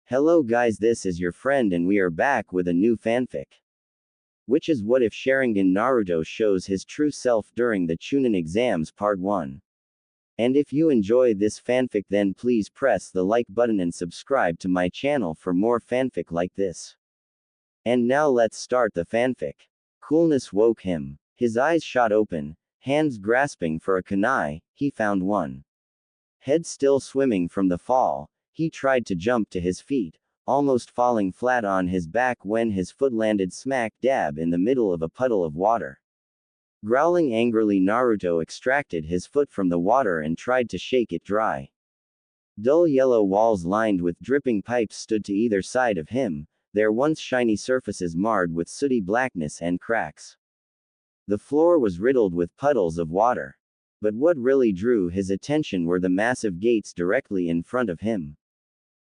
Hello guys, this is your friend and we are back with a new fanfic. Which is what if Sharingan Naruto shows his true self during the Chunin exams part 1. And if you enjoy this fanfic then please press the like button and subscribe to my channel for more fanfic like this. And now let's start the fanfic. Coolness woke him. His eyes shot open, hands grasping for a kunai, he found one. Head still swimming from the fall, he tried to jump to his feet, almost falling flat on his back when his foot landed smack dab in the middle of a puddle of water. Growling angrily, Naruto extracted his foot from the water and tried to shake it dry. Dull yellow walls lined with dripping pipes stood to either side of him, their once shiny surfaces marred with sooty blackness and cracks. The floor was riddled with puddles of water. But what really drew his attention were the massive gates directly in front of him.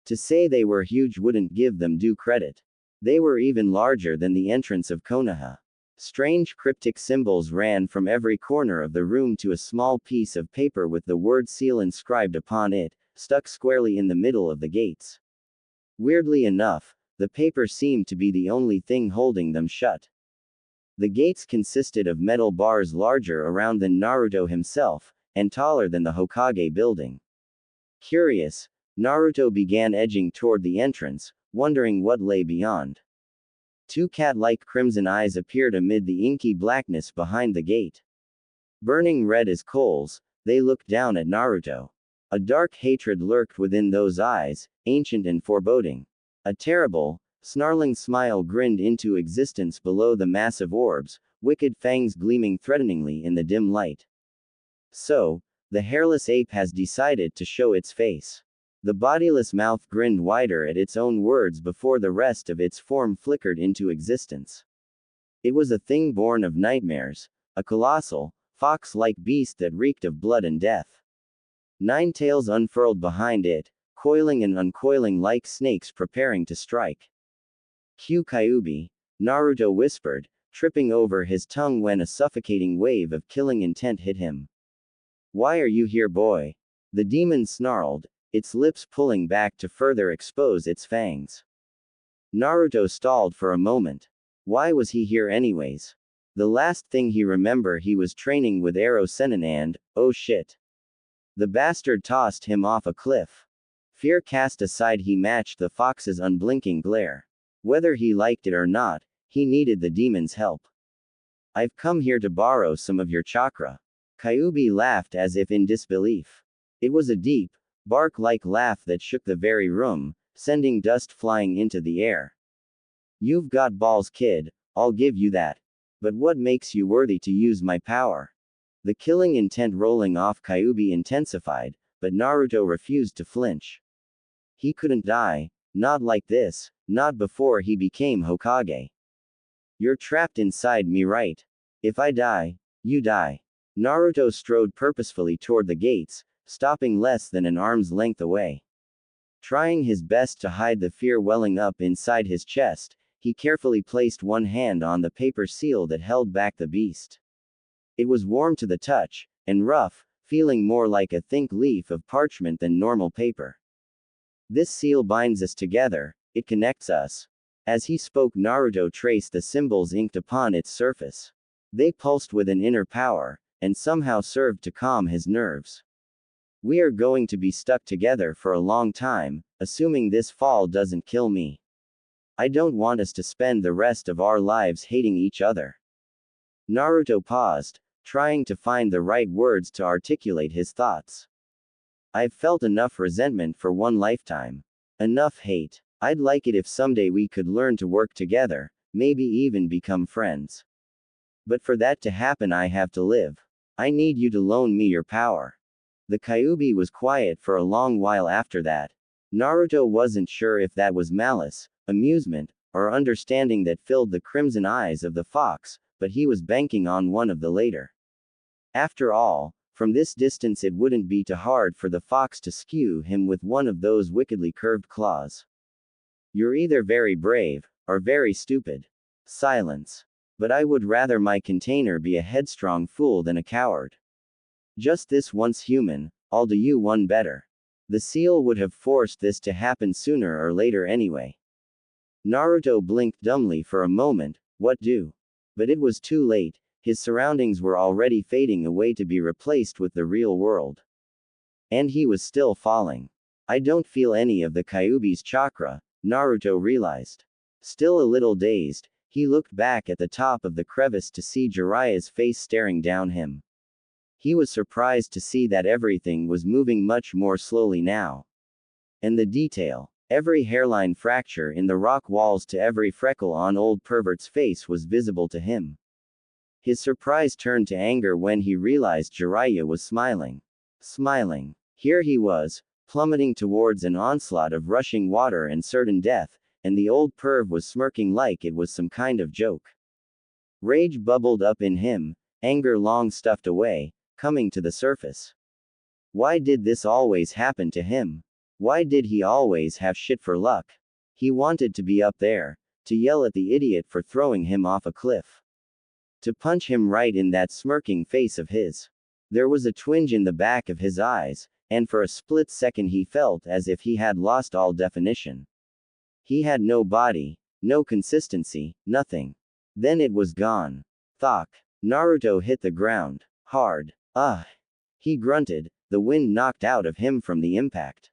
To say they were huge wouldn't give them due credit. They were even larger than the entrance of Konoha. Strange cryptic symbols ran from every corner of the room to a small piece of paper with the word seal inscribed upon it, stuck squarely in the middle of the gates. Weirdly enough, the paper seemed to be the only thing holding them shut. The gates consisted of metal bars larger around than Naruto himself, and taller than the Hokage building. Curious, Naruto began edging toward the entrance, wondering what lay beyond. Two cat-like crimson eyes appeared amid the inky blackness behind the gate. Burning red as coals, they looked down at Naruto. A dark hatred lurked within those eyes, ancient and foreboding. A terrible, snarling smile grinned into existence below the massive orbs, wicked fangs gleaming threateningly in the dim light. So, the hairless ape has decided to show its face. The bodiless mouth grinned wider at its own words before the rest of its form flickered into existence. It was a thing born of nightmares, a colossal, fox-like beast that reeked of blood and death. 9 tails unfurled behind it, coiling and uncoiling like snakes preparing to strike. Q Kyuubi, Naruto whispered, tripping over his tongue when a suffocating wave of killing intent hit him. Why are you here, boy? The demon snarled, its lips pulling back to further expose its fangs. Naruto stalled for a moment. Why was he here anyways? The last thing he remembered, he was training with Arrow Sennin and, oh shit. The bastard tossed him off a cliff. Fear cast aside, he matched the fox's unblinking glare. Whether he liked it or not, he needed the demon's help. I've come here to borrow some of your chakra. Kyuubi laughed as if in disbelief. It was a deep, bark-like laugh that shook the very room, sending dust flying into the air. You've got balls, kid, I'll give you that. But what makes you worthy to use my power? The killing intent rolling off Kyuubi intensified, but Naruto refused to flinch. He couldn't die, not like this, not before he became Hokage. You're trapped inside me, right? If I die, you die. Naruto strode purposefully toward the gates, stopping less than an arm's length away. Trying his best to hide the fear welling up inside his chest, he carefully placed one hand on the paper seal that held back the beast. It was warm to the touch, and rough, feeling more like a thick leaf of parchment than normal paper. This seal binds us together, it connects us. As he spoke, Naruto traced the symbols inked upon its surface. They pulsed with an inner power, and somehow served to calm his nerves. We are going to be stuck together for a long time, assuming this fall doesn't kill me. I don't want us to spend the rest of our lives hating each other. Naruto paused, trying to find the right words to articulate his thoughts. I've felt enough resentment for one lifetime. Enough hate. I'd like it if someday we could learn to work together, maybe even become friends. But for that to happen, I have to live. I need you to loan me your power. The Kyuubi was quiet for a long while after that. Naruto wasn't sure if that was malice, amusement, or understanding that filled the crimson eyes of the fox, but he was banking on one of the later. After all, from this distance it wouldn't be too hard for the fox to skew him with one of those wickedly curved claws. You're either very brave, or very stupid. Silence. But I would rather my container be a headstrong fool than a coward. Just this once, human, I'll do you one better. The seal would have forced this to happen sooner or later anyway. Naruto blinked dumbly for a moment, what do? But it was too late, his surroundings were already fading away to be replaced with the real world. And he was still falling. I don't feel any of the Kyuubi's chakra, Naruto realized. Still a little dazed, he looked back at the top of the crevice to see Jiraiya's face staring down him. He was surprised to see that everything was moving much more slowly now. And the detail, every hairline fracture in the rock walls to every freckle on old pervert's face was visible to him. His surprise turned to anger when he realized Jiraiya was smiling. Smiling. Here he was, plummeting towards an onslaught of rushing water and certain death, and the old perv was smirking like it was some kind of joke. Rage bubbled up in him, anger long stuffed away, coming to the surface. Why did this always happen to him? Why did he always have shit for luck? He wanted to be up there, to yell at the idiot for throwing him off a cliff. To punch him right in that smirking face of his. There was a twinge in the back of his eyes, and for a split second he felt as if he had lost all definition. He had no body, no consistency, nothing. Then it was gone. Thok. Naruto hit the ground. Hard. Ugh. He grunted, the wind knocked out of him from the impact.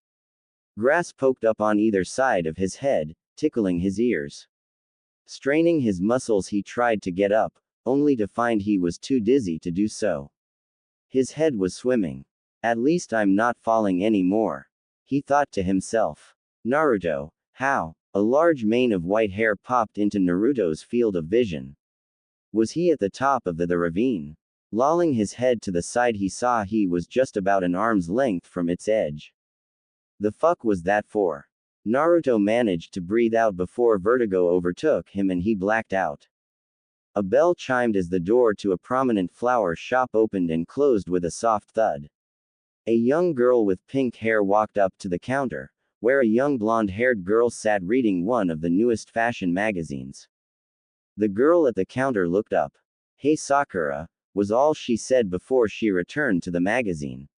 Grass poked up on either side of his head, tickling his ears. Straining his muscles he tried to get up, only to find he was too dizzy to do so. His head was swimming. At least I'm not falling anymore. He thought to himself. Naruto, how? A large mane of white hair popped into Naruto's field of vision. Was he at the top of the ravine? Lolling his head to the side he saw he was just about an arm's length from its edge. The fuck was that for? Naruto managed to breathe out before vertigo overtook him and he blacked out. A bell chimed as the door to a prominent flower shop opened and closed with a soft thud. A young girl with pink hair walked up to the counter, where a young blonde-haired girl sat reading one of the newest fashion magazines. The girl at the counter looked up. "Hey Sakura," was all she said before she returned to the magazine.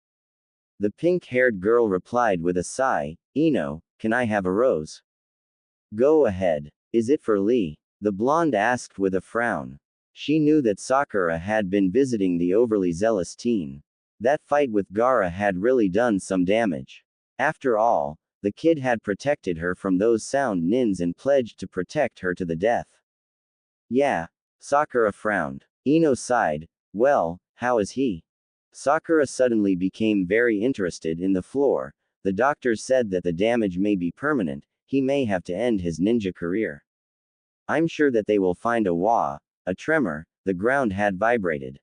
The pink-haired girl replied with a sigh, "Ino, can I have a rose?" "Go ahead. Is it for Lee?" the blonde asked with a frown. She knew that Sakura had been visiting the overly zealous teen. That fight with Gaara had really done some damage. After all, the kid had protected her from those sound nins and pledged to protect her to the death. "Yeah." Sakura frowned. Ino sighed. "Well, how is he?" Sakura suddenly became very interested in the floor. "The doctors said that the damage may be permanent, he may have to end his ninja career. I'm sure that they will find a tremor." The ground had vibrated.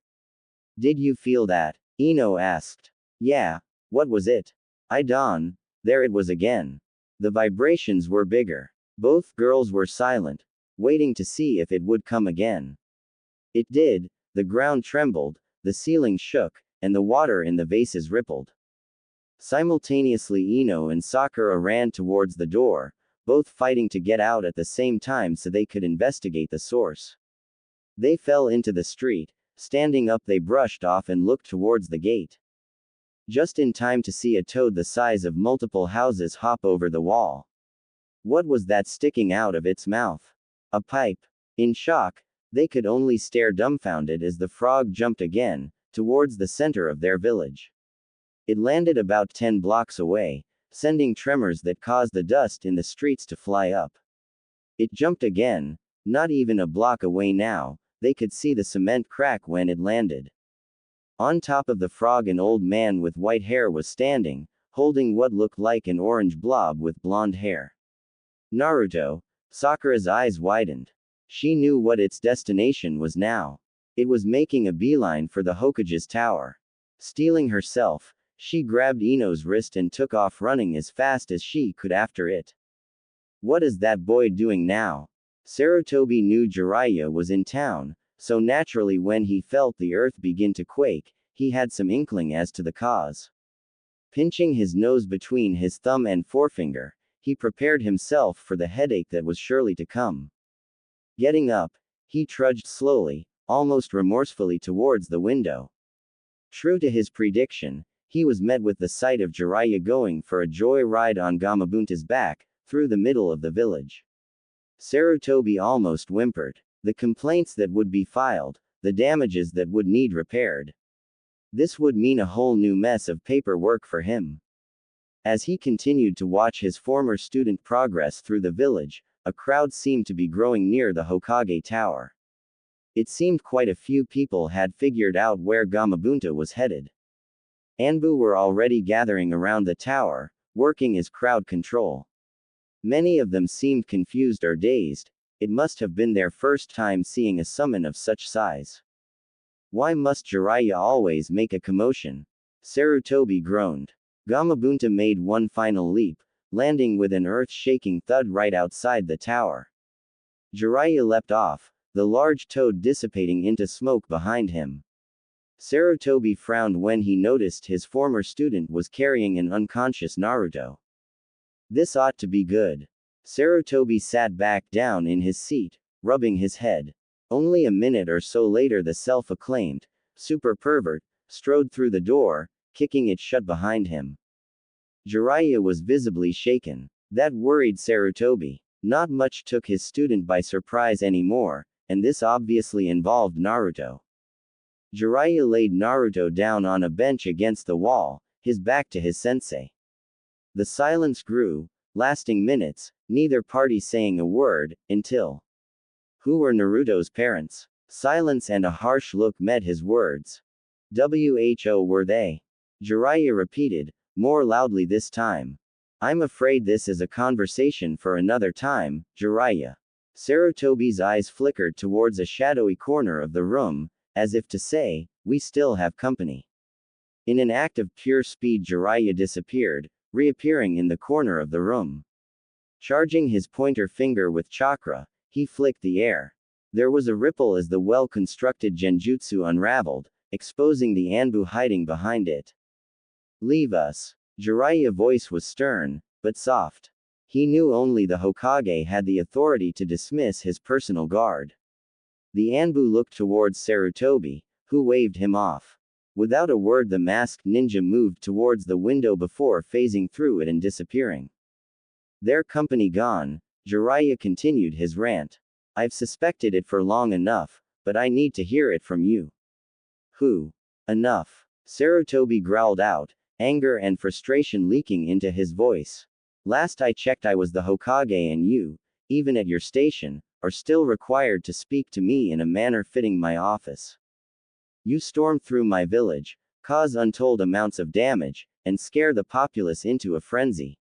"Did you feel that?" Ino asked. "Yeah. What was it?" "I don't." There it was again. The vibrations were bigger. Both girls were silent, waiting to see if it would come again. It did. The ground trembled, the ceiling shook, and the water in the vases rippled. Simultaneously Ino and Sakura ran towards the door, both fighting to get out at the same time so they could investigate the source. They fell into the street. Standing up they brushed off and looked towards the gate. Just in time to see a toad the size of multiple houses hop over the wall. What was that sticking out of its mouth? A pipe. In shock, they could only stare dumbfounded as the frog jumped again, towards the center of their village. It landed about 10 blocks away, sending tremors that caused the dust in the streets to fly up. It jumped again, not even a block away now, they could see the cement crack when it landed. On top of the frog an old man with white hair was standing, holding what looked like an orange blob with blonde hair. Naruto. Sakura's eyes widened. She knew what its destination was now. It was making a beeline for the Hokage's tower. Stealing herself, she grabbed Ino's wrist and took off running as fast as she could after it. What is that boy doing now? Sarutobi knew Jiraiya was in town, so naturally when he felt the earth begin to quake, he had some inkling as to the cause. Pinching his nose between his thumb and forefinger, he prepared himself for the headache that was surely to come. Getting up, he trudged slowly, almost remorsefully towards the window. True to his prediction, he was met with the sight of Jiraiya going for a joy ride on Gamabunta's back, through the middle of the village. Sarutobi almost whimpered. The complaints that would be filed, the damages that would need repaired. This would mean a whole new mess of paperwork for him. As he continued to watch his former student progress through the village, a crowd seemed to be growing near the Hokage Tower. It seemed quite a few people had figured out where Gamabunta was headed. Anbu were already gathering around the tower, working as crowd control. Many of them seemed confused or dazed. It must have been their first time seeing a summon of such size. Why must Jiraiya always make a commotion? Sarutobi groaned. Gamabunta made one final leap, landing with an earth-shaking thud right outside the tower. Jiraiya leapt off, the large toad dissipating into smoke behind him. Sarutobi frowned when he noticed his former student was carrying an unconscious Naruto. This ought to be good. Sarutobi sat back down in his seat, rubbing his head. Only a minute or so later the self-acclaimed, super pervert, strode through the door, kicking it shut behind him. Jiraiya was visibly shaken. That worried Sarutobi. Not much took his student by surprise anymore, and this obviously involved Naruto. Jiraiya laid Naruto down on a bench against the wall, his back to his sensei. The silence grew, lasting minutes, neither party saying a word, until. Who were Naruto's parents? Silence and a harsh look met his words. Who were they? Jiraiya repeated, more loudly this time. I'm afraid this is a conversation for another time, Jiraiya. Sarutobi's eyes flickered towards a shadowy corner of the room, as if to say, we still have company. In an act of pure speed Jiraiya disappeared, reappearing in the corner of the room. Charging his pointer finger with chakra, he flicked the air. There was a ripple as the well-constructed genjutsu unraveled, exposing the Anbu hiding behind it. Leave us. Jiraiya's voice was stern, but soft. He knew only the Hokage had the authority to dismiss his personal guard. The Anbu looked towards Sarutobi, who waved him off. Without a word the masked ninja moved towards the window before phasing through it and disappearing. Their company gone, Jiraiya continued his rant. I've suspected it for long enough, but I need to hear it from you. Who? Enough. Sarutobi growled out, anger and frustration leaking into his voice. Last I checked I was the Hokage and you, even at your station, are still required to speak to me in a manner fitting my office. You storm through my village, cause untold amounts of damage, and scare the populace into a frenzy.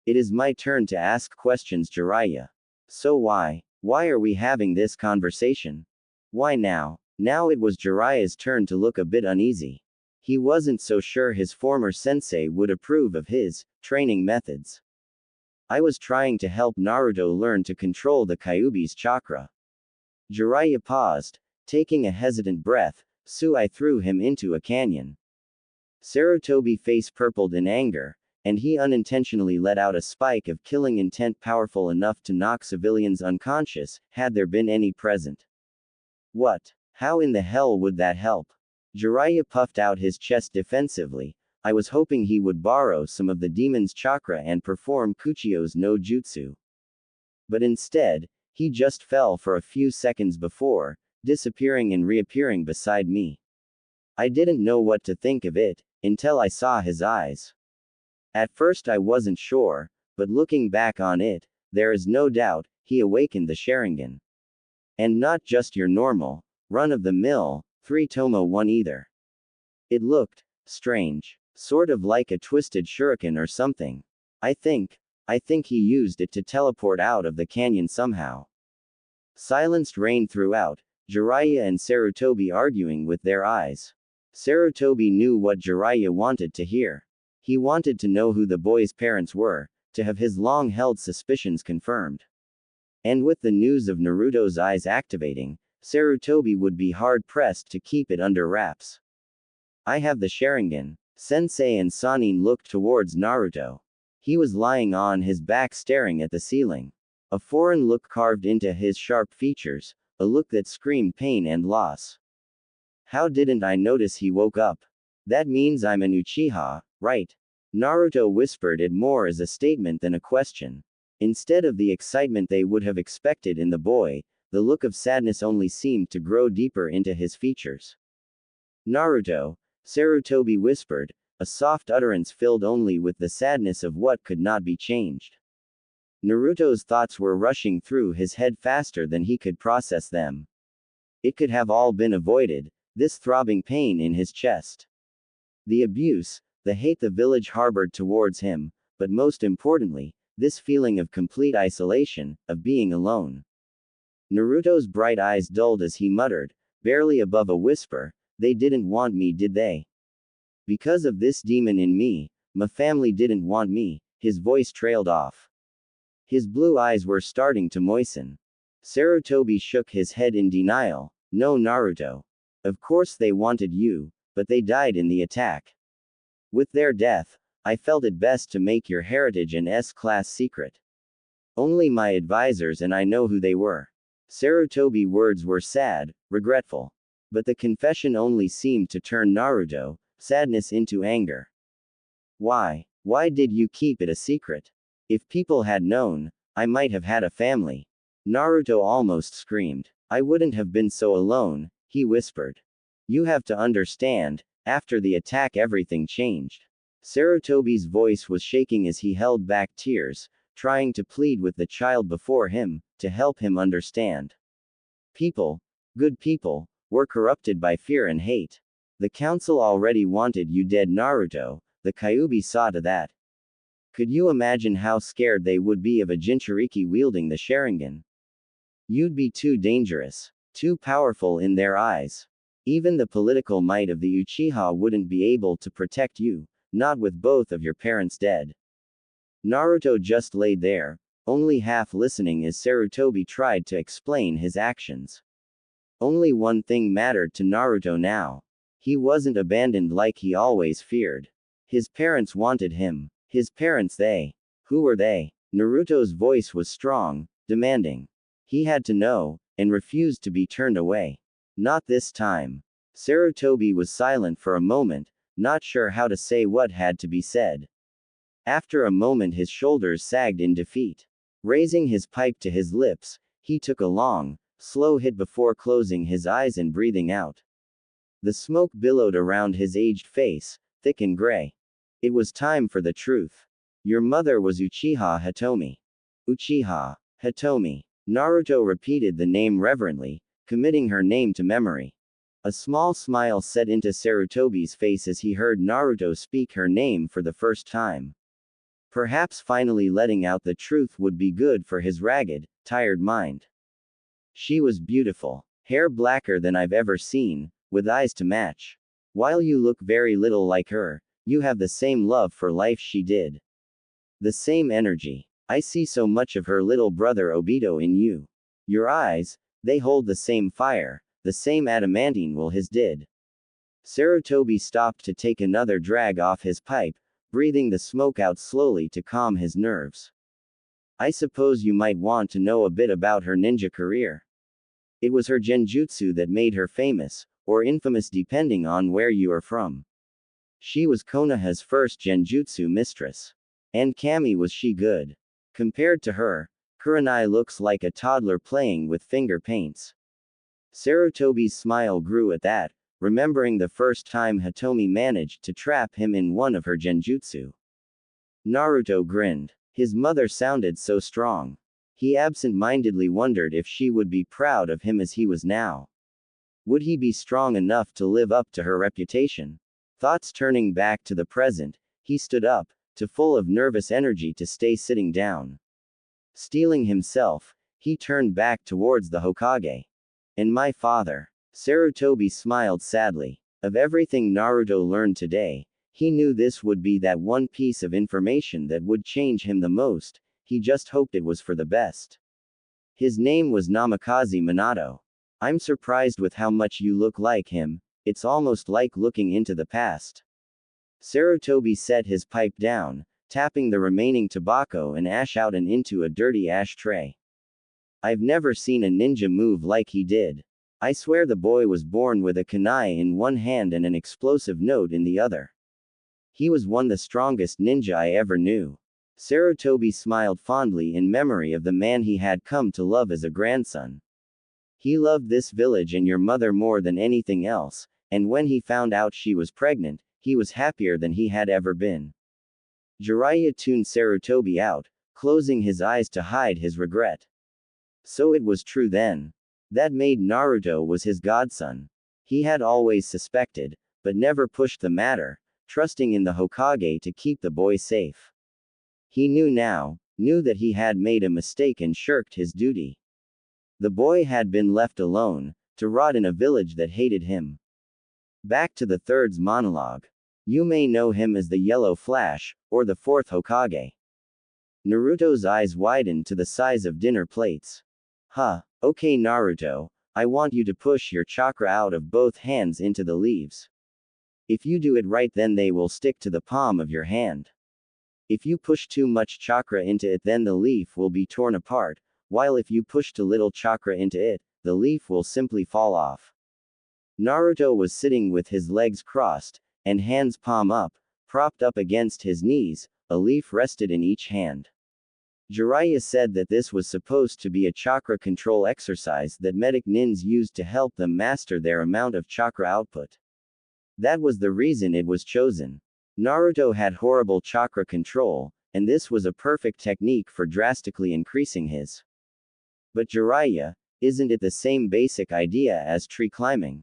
It is my turn to ask questions, Jiraiya. So why are we having this conversation? Why now? Now it was Jiraiya's turn to look a bit uneasy. He wasn't so sure his former sensei would approve of his training methods. I was trying to help Naruto learn to control the Kyuubi's chakra. Jiraiya paused, taking a hesitant breath, so I threw him into a canyon. Sarutobi face purpled in anger, and he unintentionally let out a spike of killing intent powerful enough to knock civilians unconscious, had there been any present. What? How in the hell would that help? Jiraiya puffed out his chest defensively. I was hoping he would borrow some of the demon's chakra and perform Kuchio's no jutsu. But instead, he just fell for a few seconds before, disappearing and reappearing beside me. I didn't know what to think of it, until I saw his eyes. At first I wasn't sure, but looking back on it, there is no doubt, he awakened the Sharingan. And not just your normal, run-of-the-mill, 3-tomo one either. It looked strange. Sort of like a twisted shuriken or something. I think he used it to teleport out of the canyon somehow. Silence reigned throughout, Jiraiya and Sarutobi arguing with their eyes. Sarutobi knew what Jiraiya wanted to hear. He wanted to know who the boy's parents were, to have his long-held suspicions confirmed. And with the news of Naruto's eyes activating, Sarutobi would be hard-pressed to keep it under wraps. I have the Sharingan. Sensei and Sanin looked towards Naruto. He was lying on his back staring at the ceiling. A foreign look carved into his sharp features, a look that screamed pain and loss. How didn't I notice he woke up? That means I'm an Uchiha, right? Naruto whispered it more as a statement than a question. Instead of the excitement they would have expected in the boy, the look of sadness only seemed to grow deeper into his features. Naruto, Sarutobi whispered, a soft utterance filled only with the sadness of what could not be changed. Naruto's thoughts were rushing through his head faster than he could process them. It could have all been avoided, this throbbing pain in his chest. The abuse, the hate the village harbored towards him, but most importantly, this feeling of complete isolation, of being alone. Naruto's bright eyes dulled as he muttered, barely above a whisper, "They didn't want me, did they? Because of this demon in me, my family didn't want me." His voice trailed off. His blue eyes were starting to moisten. Sarutobi shook his head in denial. "No, Naruto. Of course they wanted you, but they died in the attack. With their death, I felt it best to make your heritage an S-class secret. Only my advisors and I know who they were." Sarutobi's words were sad, regretful. But the confession only seemed to turn Naruto, sadness into anger. Why? Why did you keep it a secret? If people had known, I might have had a family. Naruto almost screamed. "I wouldn't have been so alone," he whispered. "You have to understand, after the attack everything changed." Sarutobi's voice was shaking as he held back tears, trying to plead with the child before him, to help him understand. People, good people, were corrupted by fear and hate. The council already wanted you dead, Naruto. The Kyuubi saw to that. Could you imagine how scared they would be of a Jinchuriki wielding the Sharingan? You'd be too dangerous, too powerful in their eyes. Even the political might of the Uchiha wouldn't be able to protect you, not with both of your parents dead. Naruto just lay there, only half listening as Sarutobi tried to explain his actions. Only one thing mattered to Naruto now. He wasn't abandoned like he always feared. His parents wanted him. His parents, they. Who were they? Naruto's voice was strong, demanding. He had to know, and refused to be turned away. Not this time. Sarutobi was silent for a moment, not sure how to say what had to be said. After a moment his shoulders sagged in defeat. Raising his pipe to his lips, he took a long, slow hit before closing his eyes and breathing out. The smoke billowed around his aged face, thick and gray. It was time for the truth. Your mother was Uchiha Hitomi. Uchiha Hitomi. Naruto repeated the name reverently, committing her name to memory. A small smile set into Sarutobi's face as he heard Naruto speak her name for the first time. Perhaps finally letting out the truth would be good for his ragged, tired mind. She was beautiful. Hair blacker than I've ever seen, with eyes to match. While you look very little like her, you have the same love for life she did. The same energy. I see so much of her little brother Obito in you. Your eyes, they hold the same fire, the same adamantine will his did. Sarutobi stopped to take another drag off his pipe, breathing the smoke out slowly to calm his nerves. I suppose you might want to know a bit about her ninja career. It was her genjutsu that made her famous, or infamous depending on where you are from. She was Konoha's first genjutsu mistress. And Kami was she good. Compared to her, Kurenai looks like a toddler playing with finger paints. Sarutobi's smile grew at that, remembering the first time Hitomi managed to trap him in one of her genjutsu. Naruto grinned. His mother sounded so strong. He absent-mindedly wondered if she would be proud of him as he was now. Would he be strong enough to live up to her reputation? Thoughts turning back to the present, he stood up, too full of nervous energy to stay sitting down. Steeling himself, he turned back towards the Hokage. And my father. Sarutobi smiled sadly. Of everything Naruto learned today, he knew this would be that one piece of information that would change him the most. He just hoped it was for the best. His name was Namikaze Minato. I'm surprised with how much you look like him. It's almost like looking into the past. Sarutobi set his pipe down, tapping the remaining tobacco and ash out and into a dirty ashtray. I've never seen a ninja move like he did. I swear the boy was born with a kunai in one hand and an explosive note in the other. He was one the strongest ninja I ever knew. Sarutobi smiled fondly in memory of the man he had come to love as a grandson. He loved this village and your mother more than anything else, and when he found out she was pregnant, he was happier than he had ever been. Jiraiya tuned Sarutobi out, closing his eyes to hide his regret. So it was true then. That maid Naruto was his godson. He had always suspected, but never pushed the matter, trusting in the Hokage to keep the boy safe. He knew that he had made a mistake and shirked his duty. The boy had been left alone, to rot in a village that hated him. Back to the third's monologue. You may know him as the Yellow Flash, or the fourth Hokage. Naruto's eyes widened to the size of dinner plates. Huh, okay Naruto, I want you to push your chakra out of both hands into the leaves. If you do it right then they will stick to the palm of your hand. If you push too much chakra into it then the leaf will be torn apart, while if you push too little chakra into it, the leaf will simply fall off. Naruto was sitting with his legs crossed, and hands palm up, propped up against his knees, a leaf rested in each hand. Jiraiya said that this was supposed to be a chakra control exercise that medic nins used to help them master their amount of chakra output. That was the reason it was chosen. Naruto had horrible chakra control, and this was a perfect technique for drastically increasing his. But Jiraiya, isn't it the same basic idea as tree climbing?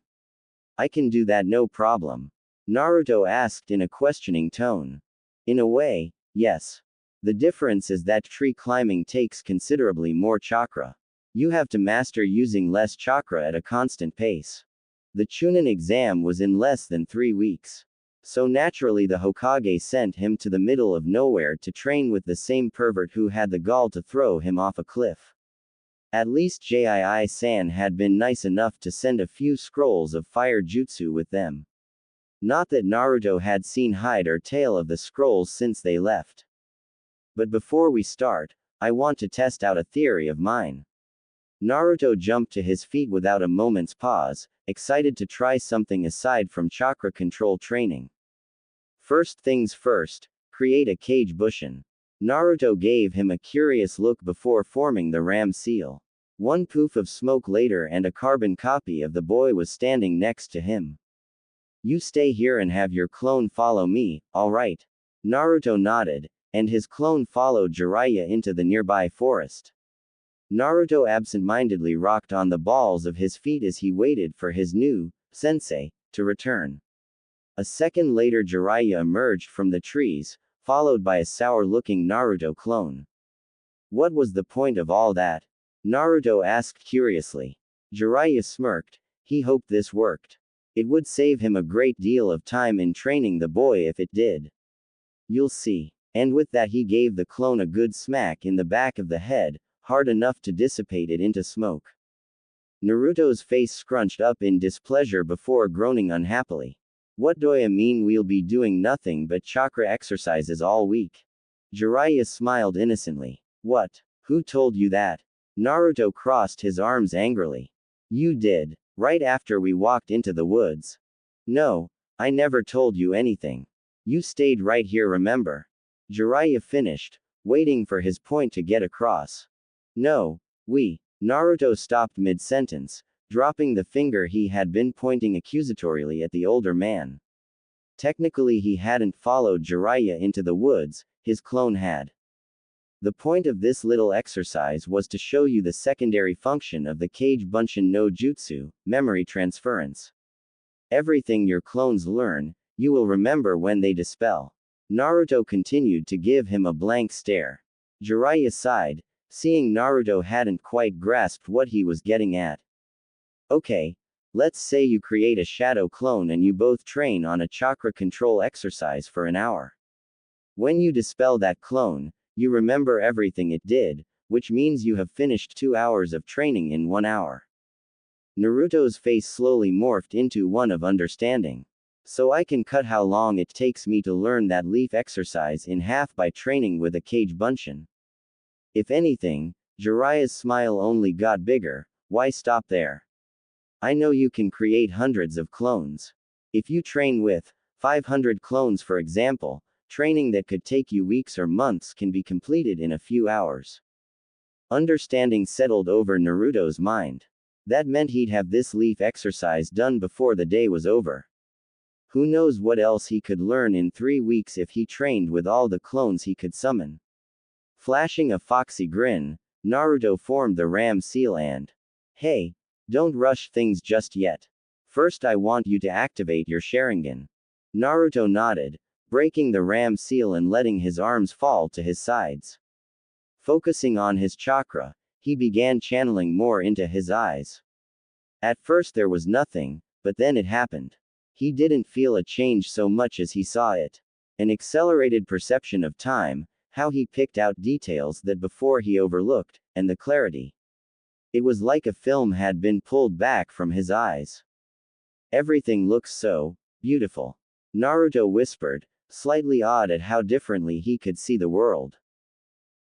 I can do that no problem. Naruto asked in a questioning tone. In a way, yes. The difference is that tree climbing takes considerably more chakra. You have to master using less chakra at a constant pace. The Chunin exam was in less than 3 weeks. So naturally the Hokage sent him to the middle of nowhere to train with the same pervert who had the gall to throw him off a cliff. At least Jii-san had been nice enough to send a few scrolls of fire jutsu with them. Not that Naruto had seen hide or tail of the scrolls since they left. But before we start, I want to test out a theory of mine. Naruto jumped to his feet without a moment's pause, excited to try something aside from chakra control training. First things first, create a kage bushin. Naruto gave him a curious look before forming the ram seal. One poof of smoke later and a carbon copy of the boy was standing next to him. You stay here and have your clone follow me, alright? Naruto nodded, and his clone followed Jiraiya into the nearby forest. Naruto absent-mindedly rocked on the balls of his feet as he waited for his new sensei to return. A second later Jiraiya emerged from the trees, followed by a sour-looking Naruto clone. What was the point of all that? Naruto asked curiously. Jiraiya smirked. He hoped this worked. It would save him a great deal of time in training the boy if it did. You'll see. And with that he gave the clone a good smack in the back of the head, hard enough to dissipate it into smoke. Naruto's face scrunched up in displeasure before groaning unhappily. What do I mean we'll be doing nothing but chakra exercises all week? Jiraiya smiled innocently. What? Who told you that? Naruto crossed his arms angrily. You did, right after we walked into the woods. No, I never told you anything. You stayed right here, remember? Jiraiya finished, waiting for his point to get across. No, Naruto stopped mid-sentence, dropping the finger he had been pointing accusatorily at the older man. Technically he hadn't followed Jiraiya into the woods, his clone had. The point of this little exercise was to show you the secondary function of the Kage Bunshin no Jutsu, memory transference. Everything your clones learn, you will remember when they dispel. Naruto continued to give him a blank stare. Jiraiya sighed, seeing Naruto hadn't quite grasped what he was getting at. Okay, let's say you create a shadow clone and you both train on a chakra control exercise for an hour. When you dispel that clone, you remember everything it did, which means you have finished 2 hours of training in 1 hour. Naruto's face slowly morphed into one of understanding. So I can cut how long it takes me to learn that leaf exercise in half by training with a Kage Bunshin. If anything, Jiraiya's smile only got bigger. Why stop there? I know you can create hundreds of clones. If you train with 500 clones, for example, training that could take you weeks or months can be completed in a few hours. Understanding settled over Naruto's mind. That meant he'd have this leaf exercise done before the day was over. Who knows what else he could learn in 3 weeks if he trained with all the clones he could summon. Flashing a foxy grin, Naruto formed the ram seal and, "Hey, don't rush things just yet. First I want you to activate your Sharingan." Naruto nodded, breaking the ram seal and letting his arms fall to his sides. Focusing on his chakra, he began channeling more into his eyes. At first there was nothing, but then it happened. He didn't feel a change so much as he saw it. An accelerated perception of time, how he picked out details that before he overlooked, and the clarity. It was like a film had been pulled back from his eyes. "Everything looks so beautiful," Naruto whispered, slightly awed at how differently he could see the world.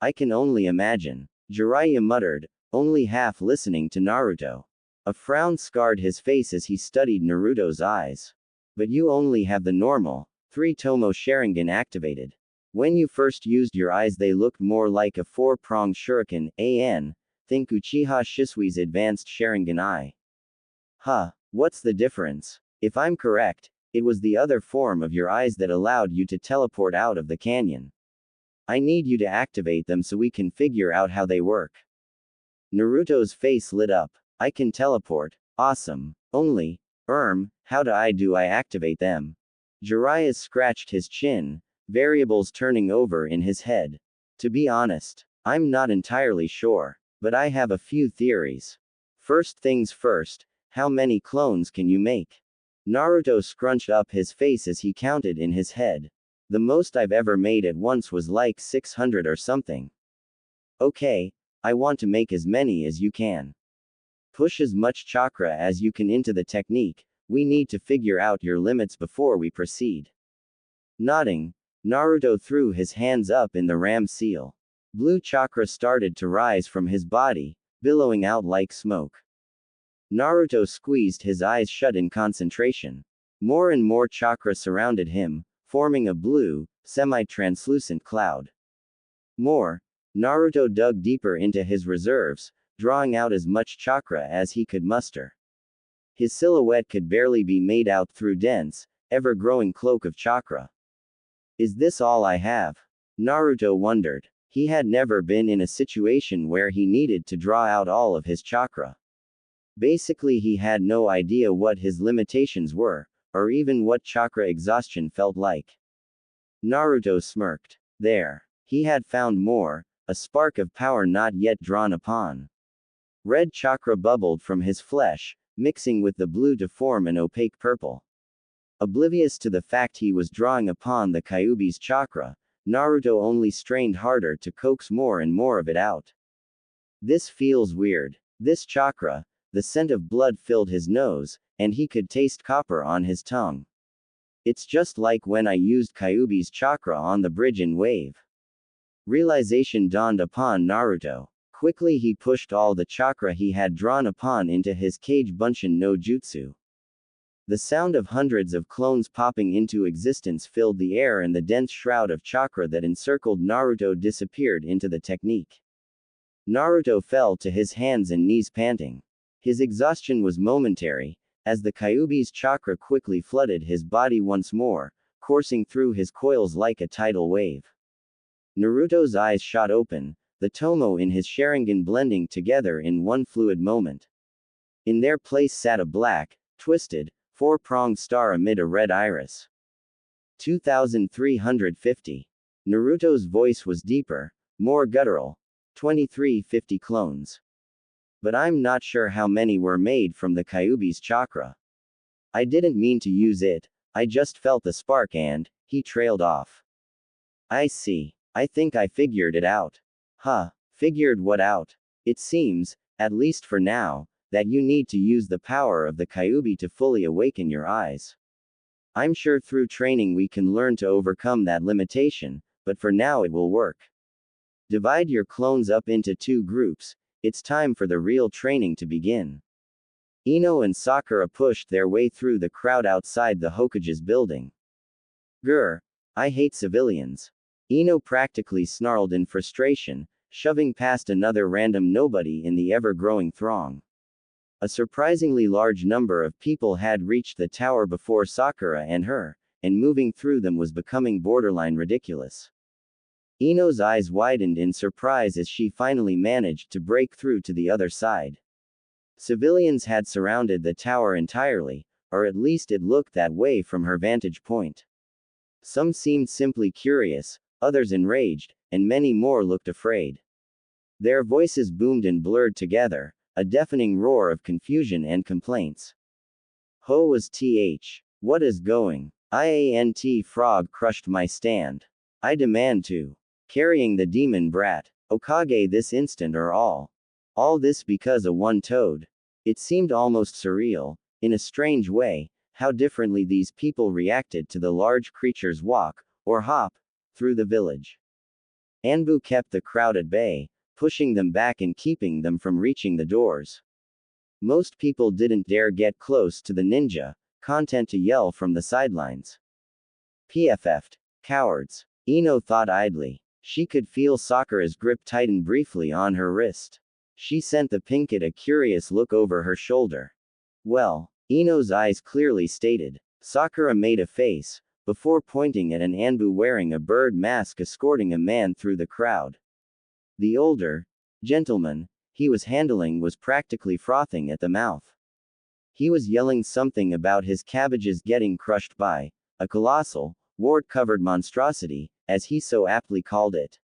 "I can only imagine," Jiraiya muttered, only half listening to Naruto. A frown scarred his face as he studied Naruto's eyes. "But you only have the normal 3-Tomo Sharingan activated. When you first used your eyes they looked more like a 4-pronged shuriken, think Uchiha Shisui's advanced Sharingan eye." "Huh, what's the difference? If I'm correct, it was the other form of your eyes that allowed you to teleport out of the canyon. I need you to activate them so we can figure out how they work." Naruto's face lit up. "I can teleport. Awesome. Only, how do I activate them?" Jiraiya scratched his chin, variables turning over in his head. "To be honest, I'm not entirely sure, but I have a few theories. First things first, how many clones can you make?" Naruto scrunched up his face as he counted in his head. "The most I've ever made at once was like 600 or something." "Okay, I want to make as many as you can. Push as much chakra as you can into the technique. We need to figure out your limits before we proceed." Nodding, Naruto threw his hands up in the ram seal. Blue chakra started to rise from his body, billowing out like smoke. Naruto squeezed his eyes shut in concentration. More and more chakra surrounded him, forming a blue, semi-translucent cloud. More. Naruto dug deeper into his reserves, drawing out as much chakra as he could muster. His silhouette could barely be made out through dense, ever-growing cloak of chakra. "Is this all I have?" Naruto wondered. He had never been in a situation where he needed to draw out all of his chakra. Basically he had no idea what his limitations were, or even what chakra exhaustion felt like. Naruto smirked. There. He had found more, a spark of power not yet drawn upon. Red chakra bubbled from his flesh, mixing with the blue to form an opaque purple. Oblivious to the fact he was drawing upon the Kyuubi's chakra, Naruto only strained harder to coax more and more of it out. "This feels weird. This chakra," the scent of blood filled his nose, and he could taste copper on his tongue. "It's just like when I used Kyuubi's chakra on the bridge in Wave." Realization dawned upon Naruto. Quickly he pushed all the chakra he had drawn upon into his Kage Bunshin no Jutsu. The sound of hundreds of clones popping into existence filled the air and the dense shroud of chakra that encircled Naruto disappeared into the technique. Naruto fell to his hands and knees panting. His exhaustion was momentary, as the Kyuubi's chakra quickly flooded his body once more, coursing through his coils like a tidal wave. Naruto's eyes shot open, the Tomo in his Sharingan blending together in one fluid moment. In their place sat a black, twisted, 4-pronged star amid a red iris. 2350. Naruto's voice was deeper, more guttural. 2350 clones. But I'm not sure how many were made from the Kyuubi's chakra. I didn't mean to use it, I just felt the spark and, he trailed off. I see. I think I figured it out. Huh, figured what out? It seems, at least for now, that you need to use the power of the Kyuubi to fully awaken your eyes. I'm sure through training we can learn to overcome that limitation, but for now it will work. Divide your clones up into 2 groups, it's time for the real training to begin. Ino and Sakura pushed their way through the crowd outside the Hokage's building. Grr. I hate civilians. Ino practically snarled in frustration, shoving past another random nobody in the ever-growing throng. A surprisingly large number of people had reached the tower before Sakura and her, and moving through them was becoming borderline ridiculous. Ino's eyes widened in surprise as she finally managed to break through to the other side. Civilians had surrounded the tower entirely, or at least it looked that way from her vantage point. Some seemed simply curious, others enraged, and many more looked afraid. Their voices boomed and blurred together, a deafening roar of confusion and complaints. Ho was th. What is going? IANT frog crushed my stand. I demand to. Carrying the demon brat. Okage this instant or all. All this because of one toad. It seemed almost surreal, in a strange way, how differently these people reacted to the large creature's walk, or hop, through the village. Anbu kept the crowd at bay, pushing them back and keeping them from reaching the doors. Most people didn't dare get close to the ninja, content to yell from the sidelines. PFF'd. Cowards. Ino thought idly. She could feel Sakura's grip tighten briefly on her wrist. She sent the pinkett a curious look over her shoulder. Well, Ino's eyes clearly stated. Sakura made a face, before pointing at an Anbu wearing a bird mask escorting a man through the crowd. The older gentleman he was handling was practically frothing at the mouth. He was yelling something about his cabbages getting crushed by a colossal, wart-covered monstrosity, as he so aptly called it.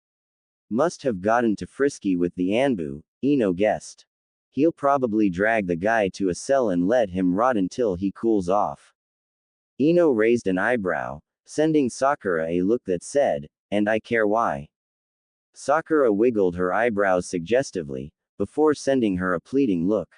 Must have gotten too frisky with the Anbu, Ino guessed. He'll probably drag the guy to a cell and let him rot until he cools off. Ino raised an eyebrow, sending Sakura a look that said, "And I care why." Sakura wiggled her eyebrows suggestively, before sending her a pleading look.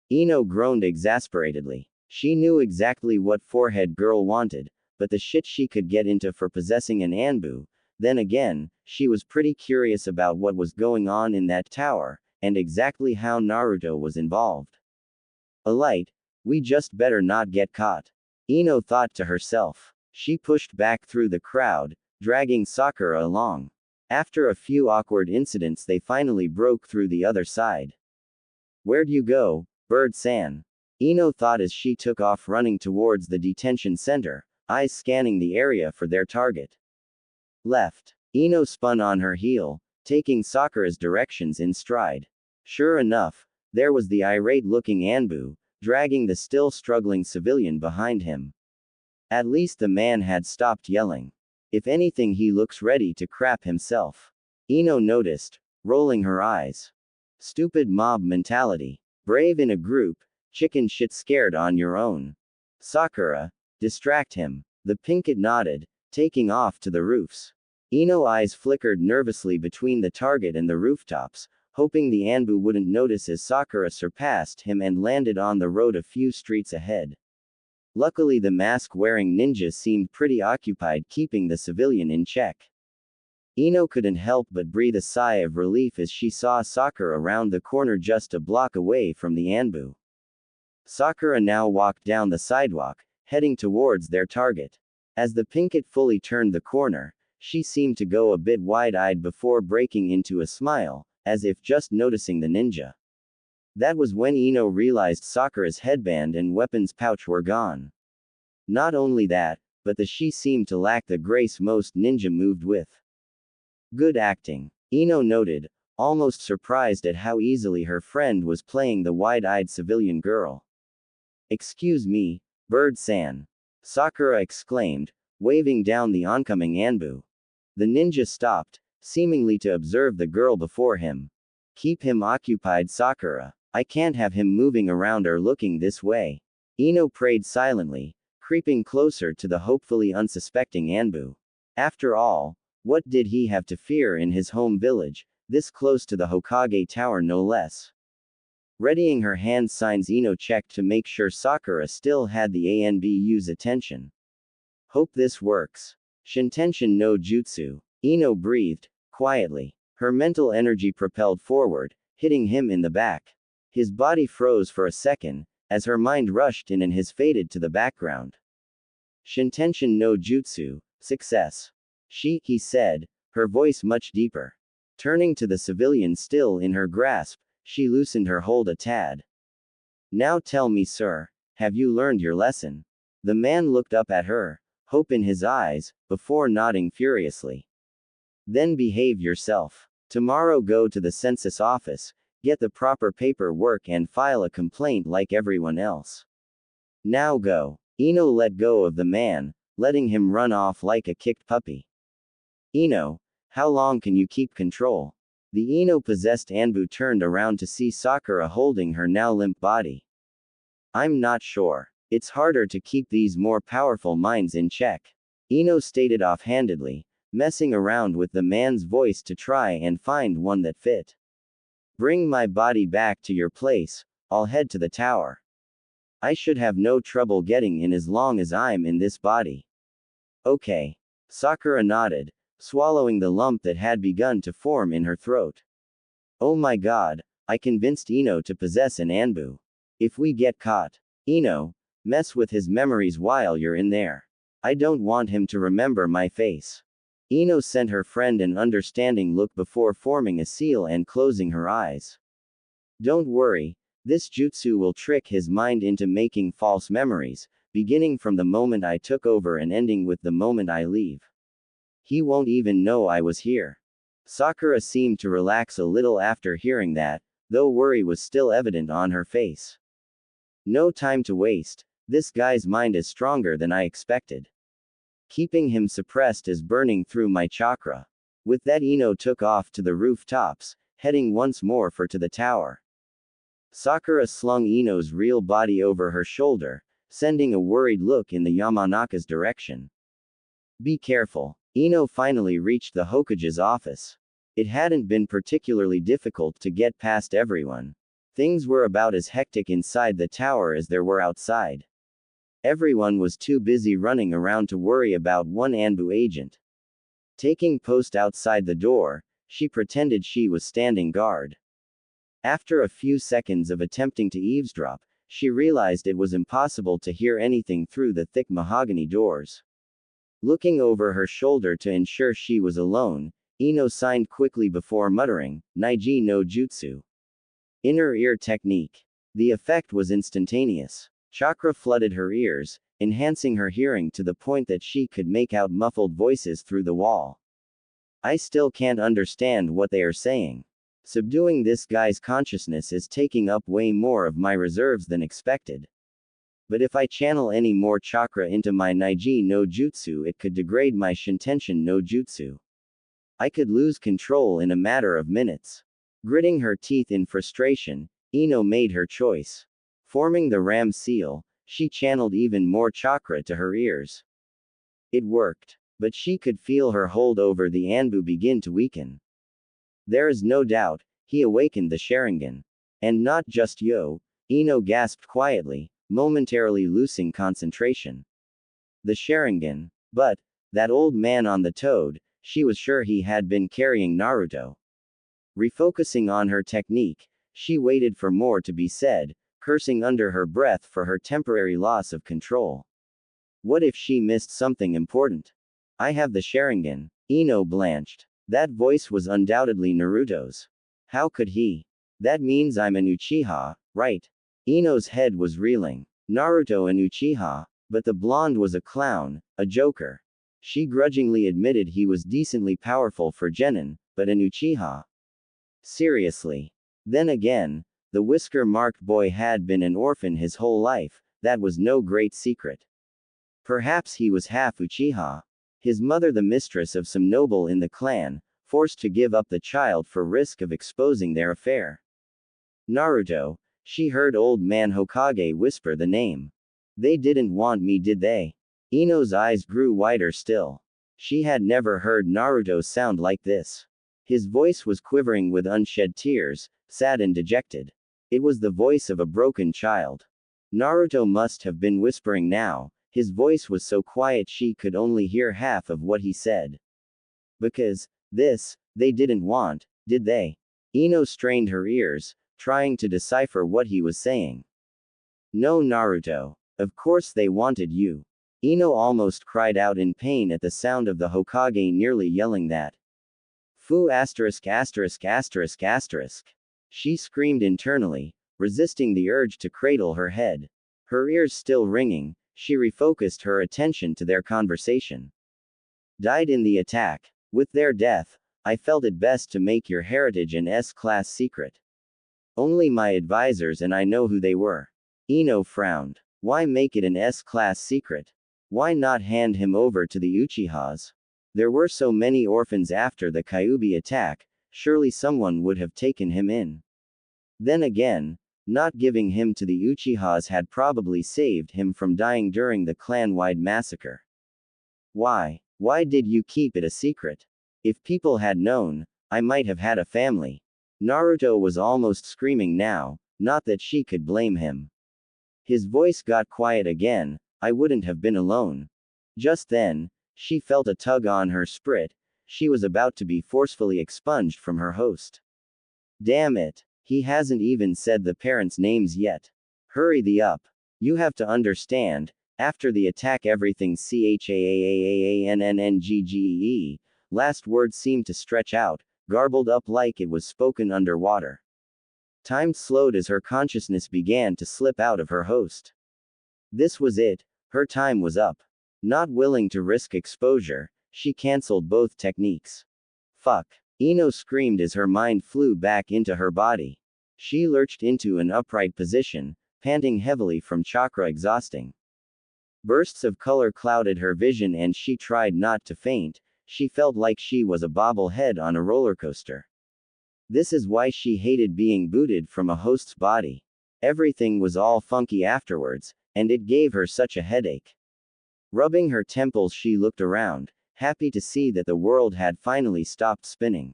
Ino groaned exasperatedly. She knew exactly what forehead girl wanted, but the shit she could get into for possessing an Anbu. Then again, she was pretty curious about what was going on in that tower, and exactly how Naruto was involved. Alight, we just better not get caught. Ino thought to herself. She pushed back through the crowd, dragging Sakura along. After a few awkward incidents they finally broke through the other side. Where'd you go, Bird-san? Ino thought as she took off running towards the detention center, eyes scanning the area for their target. Left. Ino spun on her heel, taking Sakura's directions in stride. Sure enough, there was the irate-looking Anbu, dragging the still struggling civilian behind him. At least the man had stopped yelling. If anything, he looks ready to crap himself. Ino noticed, rolling her eyes. Stupid mob mentality. Brave in a group, chicken shit scared on your own. Sakura, distract him. The pinkett nodded, taking off to the roofs. Ino's eyes flickered nervously between the target and the rooftops, hoping the Anbu wouldn't notice as Sakura surpassed him and landed on the road a few streets ahead. Luckily the mask-wearing ninja seemed pretty occupied keeping the civilian in check. Ino couldn't help but breathe a sigh of relief as she saw Sakura around the corner just a block away from the Anbu. Sakura now walked down the sidewalk, heading towards their target. As the pinkett fully turned the corner, she seemed to go a bit wide-eyed before breaking into a smile, as if just noticing the ninja. That was when Ino realized Sakura's headband and weapons pouch were gone. Not only that, but she seemed to lack the grace most ninja moved with. Good acting, Ino noted, almost surprised at how easily her friend was playing the wide-eyed civilian girl. Excuse me, Bird-san. Sakura exclaimed, waving down the oncoming Anbu. The ninja stopped, seemingly to observe the girl before him. Keep him occupied, Sakura. I can't have him moving around or looking this way. Ino prayed silently, creeping closer to the hopefully unsuspecting Anbu. After all, what did he have to fear in his home village, this close to the Hokage Tower no less? Readying her hand signs, Ino checked to make sure Sakura still had the Anbu's attention. Hope this works. Shintention no jutsu. Ino breathed, quietly. Her mental energy propelled forward, hitting him in the back. His body froze for a second, as her mind rushed in and his faded to the background. Shintenshin no Jutsu, success. He said, her voice much deeper. Turning to the civilian still in her grasp, she loosened her hold a tad. Now tell me, sir, have you learned your lesson? The man looked up at her, hope in his eyes, before nodding furiously. Then behave yourself. Tomorrow go to the census office, get the proper paperwork and file a complaint like everyone else. Now go. Ino let go of the man, letting him run off like a kicked puppy. Ino, how long can you keep control? The Ino-possessed Anbu turned around to see Sakura holding her now limp body. I'm not sure. It's harder to keep these more powerful minds in check. Ino stated offhandedly, messing around with the man's voice to try and find one that fit. Bring my body back to your place, I'll head to the tower. I should have no trouble getting in as long as I'm in this body. Okay. Sakura nodded, swallowing the lump that had begun to form in her throat. Oh my god, I convinced Ino to possess an Anbu. If we get caught, Ino, mess with his memories while you're in there. I don't want him to remember my face. Ino sent her friend an understanding look before forming a seal and closing her eyes. Don't worry, this jutsu will trick his mind into making false memories, beginning from the moment I took over and ending with the moment I leave. He won't even know I was here. Sakura seemed to relax a little after hearing that, though worry was still evident on her face. No time to waste, this guy's mind is stronger than I expected. Keeping him suppressed is burning through my chakra. With that, Ino took off to the rooftops, heading once more to the tower. Sakura slung Ino's real body over her shoulder, sending a worried look in the Yamanaka's direction. Be careful. Ino finally reached the Hokage's office. It hadn't been particularly difficult to get past everyone. Things were about as hectic inside the tower as there were outside. Everyone was too busy running around to worry about one Anbu agent. Taking post outside the door, she pretended she was standing guard. After a few seconds of attempting to eavesdrop, she realized it was impossible to hear anything through the thick mahogany doors. Looking over her shoulder to ensure she was alone, Ino signed quickly before muttering, Naiji no Jutsu. Inner ear technique. The effect was instantaneous. Chakra flooded her ears, enhancing her hearing to the point that she could make out muffled voices through the wall. I still can't understand what they are saying. Subduing this guy's consciousness is taking up way more of my reserves than expected. But if I channel any more chakra into my Naiji no Jutsu, it could degrade my Shintenshin no Jutsu. I could lose control in a matter of minutes. Gritting her teeth in frustration, Ino made her choice. Forming the ram seal, she channeled even more chakra to her ears. It worked. But she could feel her hold over the Anbu begin to weaken. There is no doubt, he awakened the Sharingan. And not just Yo, Ino gasped quietly, momentarily losing concentration. The Sharingan. But, that old man on the toad, she was sure he had been carrying Naruto. Refocusing on her technique, she waited for more to be said, cursing under her breath for her temporary loss of control. What if she missed something important? I have the Sharingan. Ino blanched. That voice was undoubtedly Naruto's. How could he? That means I'm an Uchiha, right? Ino's head was reeling. Naruto an Uchiha, but the blonde was a clown, a joker. She grudgingly admitted he was decently powerful for Genin, but an Uchiha. Seriously. Then again, the whisker-marked boy had been an orphan his whole life, that was no great secret. Perhaps he was half Uchiha. His mother the mistress of some noble in the clan, forced to give up the child for risk of exposing their affair. Naruto, she heard old man Hokage whisper the name. They didn't want me, did they? Ino's eyes grew wider still. She had never heard Naruto sound like this. His voice was quivering with unshed tears, sad and dejected. It was the voice of a broken child. Naruto must have been whispering now. His voice was so quiet she could only hear half of what he said. Because, they didn't want, did they? Ino strained her ears, trying to decipher what he was saying. No, Naruto. Of course they wanted you. Ino almost cried out in pain at the sound of the Hokage nearly yelling that. Fu asterisk asterisk asterisk asterisk. She screamed internally, resisting the urge to cradle her head. Her ears still ringing, she refocused her attention to their conversation. Died in the attack. With their death, I felt it best to make your heritage an S-class secret. Only my advisors and I know who they were. Ino frowned. Why make it an S-class secret? Why not hand him over to the Uchihas? There were so many orphans after the Kyuubi attack, surely someone would have taken him in. Then again, not giving him to the Uchihas had probably saved him from dying during the clan-wide massacre. Why? Why did you keep it a secret? If people had known, I might have had a family. Naruto was almost screaming now, not that she could blame him. His voice got quiet again. I wouldn't have been alone. Just then, she felt a tug on her sprit. She was about to be forcefully expunged from her host. Damn it. He hasn't even said the parents' names yet. Hurry the up. You have to understand, after the attack everything CHAAAANNNGGEE, last words seemed to stretch out, garbled up like it was spoken underwater. Time slowed as her consciousness began to slip out of her host. This was it, her time was up. Not willing to risk exposure, she cancelled both techniques. Fuck. Ino screamed as her mind flew back into her body. She lurched into an upright position, panting heavily from chakra exhausting. Bursts of color clouded her vision and she tried not to faint. She felt like she was a bobblehead on a roller coaster. This is why she hated being booted from a host's body. Everything was all funky afterwards, and it gave her such a headache. Rubbing her temples, she looked around, happy to see that the world had finally stopped spinning.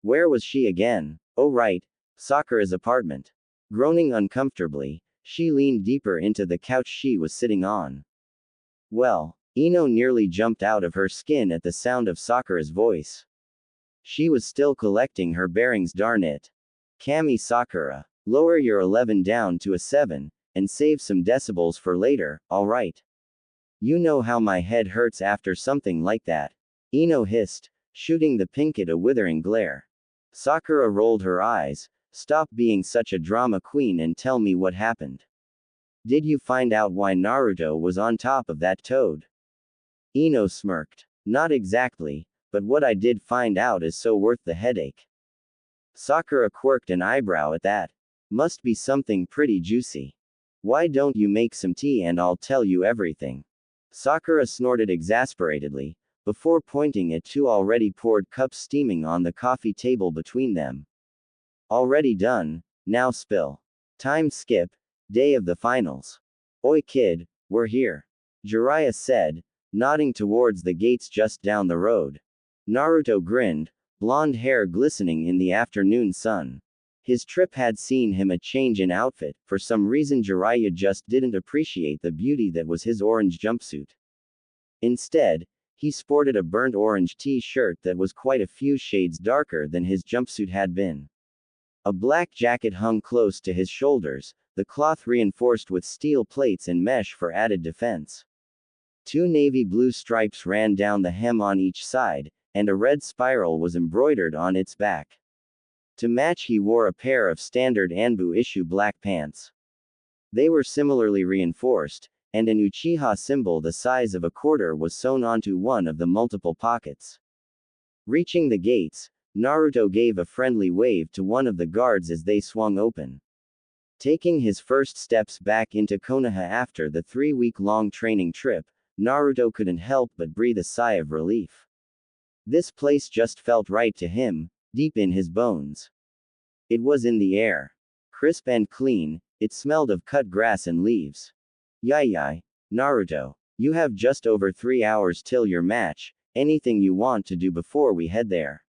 Where was she again? Oh right, Sakura's apartment. Groaning uncomfortably, she leaned deeper into the couch she was sitting on. Well, Ino nearly jumped out of her skin at the sound of Sakura's voice. She was still collecting her bearings, darn it. Kami Sakura, lower your 11 down to a 7, and save some decibels for later, alright? You know how my head hurts after something like that. Ino hissed, shooting the pinkett a withering glare. Sakura rolled her eyes. Stop being such a drama queen and tell me what happened. Did you find out why Naruto was on top of that toad? Ino smirked. Not exactly, but what I did find out is so worth the headache. Sakura quirked an eyebrow at that. Must be something pretty juicy. Why don't you make some tea and I'll tell you everything? Sakura snorted exasperatedly, before pointing at two already poured cups steaming on the coffee table between them. Already done, now spill. Time skip, day of the finals. Oi kid, we're here. Jiraiya said, nodding towards the gates just down the road. Naruto grinned, blonde hair glistening in the afternoon sun. His trip had seen him a change in outfit. For some reason Jiraiya just didn't appreciate the beauty that was his orange jumpsuit. Instead, he sported a burnt orange t-shirt that was quite a few shades darker than his jumpsuit had been. A black jacket hung close to his shoulders, the cloth reinforced with steel plates and mesh for added defense. Two navy blue stripes ran down the hem on each side, and a red spiral was embroidered on its back. To match, he wore a pair of standard Anbu issue black pants. They were similarly reinforced, and an Uchiha symbol the size of a quarter was sewn onto one of the multiple pockets. Reaching the gates, Naruto gave a friendly wave to one of the guards as they swung open. Taking his first steps back into Konoha after the 3-week-long training trip, Naruto couldn't help but breathe a sigh of relief. This place just felt right to him, deep in his bones. It was in the air. Crisp and clean, it smelled of cut grass and leaves. Yai, Naruto, you have just over 3 hours till your match. Anything you want to do before we head there?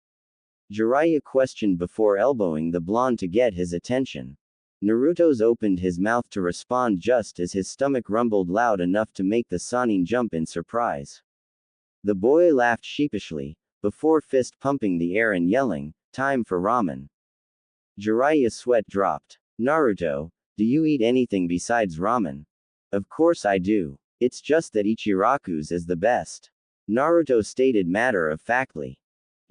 Jiraiya questioned before elbowing the blonde to get his attention. Naruto's opened his mouth to respond just as his stomach rumbled loud enough to make the Sannin jump in surprise. The boy laughed sheepishly, before fist pumping the air and yelling, "Time for ramen." Jiraiya's sweat dropped. Naruto, Do you eat anything besides ramen? Of course I do. It's just that Ichiraku's is the best. Naruto stated matter-of-factly.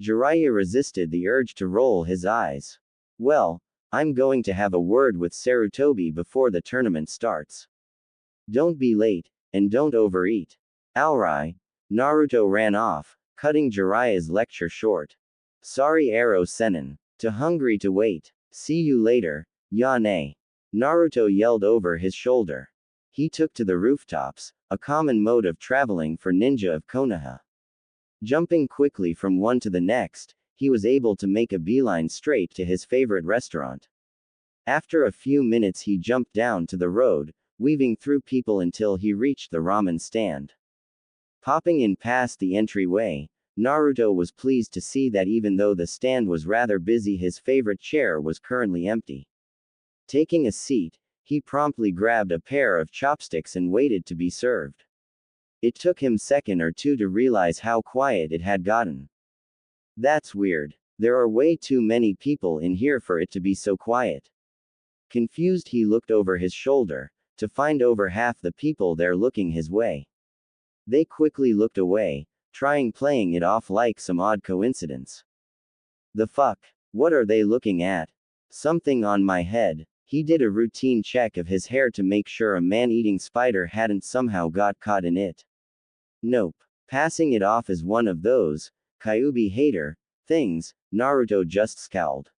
Jiraiya resisted the urge to roll his eyes. Well, I'm going to have a word with Sarutobi before the tournament starts. Don't be late, and don't overeat. Alright. Naruto ran off, cutting Jiraiya's lecture short. Sorry Arrow Sennin. Too hungry to wait. See you later, Yane. Naruto yelled over his shoulder. He took to the rooftops, a common mode of traveling for ninja of Konoha. Jumping quickly from one to the next, he was able to make a beeline straight to his favorite restaurant. After a few minutes he jumped down to the road, weaving through people until he reached the ramen stand. Popping in past the entryway, Naruto was pleased to see that even though the stand was rather busy, his favorite chair was currently empty. Taking a seat, he promptly grabbed a pair of chopsticks and waited to be served. It took him a second or two to realize how quiet it had gotten. That's weird. There are way too many people in here for it to be so quiet. Confused, he looked over his shoulder, to find over half the people there looking his way. They quickly looked away, playing it off like some odd coincidence. The fuck? What are they looking at? Something on my head. He did a routine check of his hair to make sure a man-eating spider hadn't somehow got caught in it. Nope. Passing it off as one of those Kyuubi hater things, Naruto just scowled.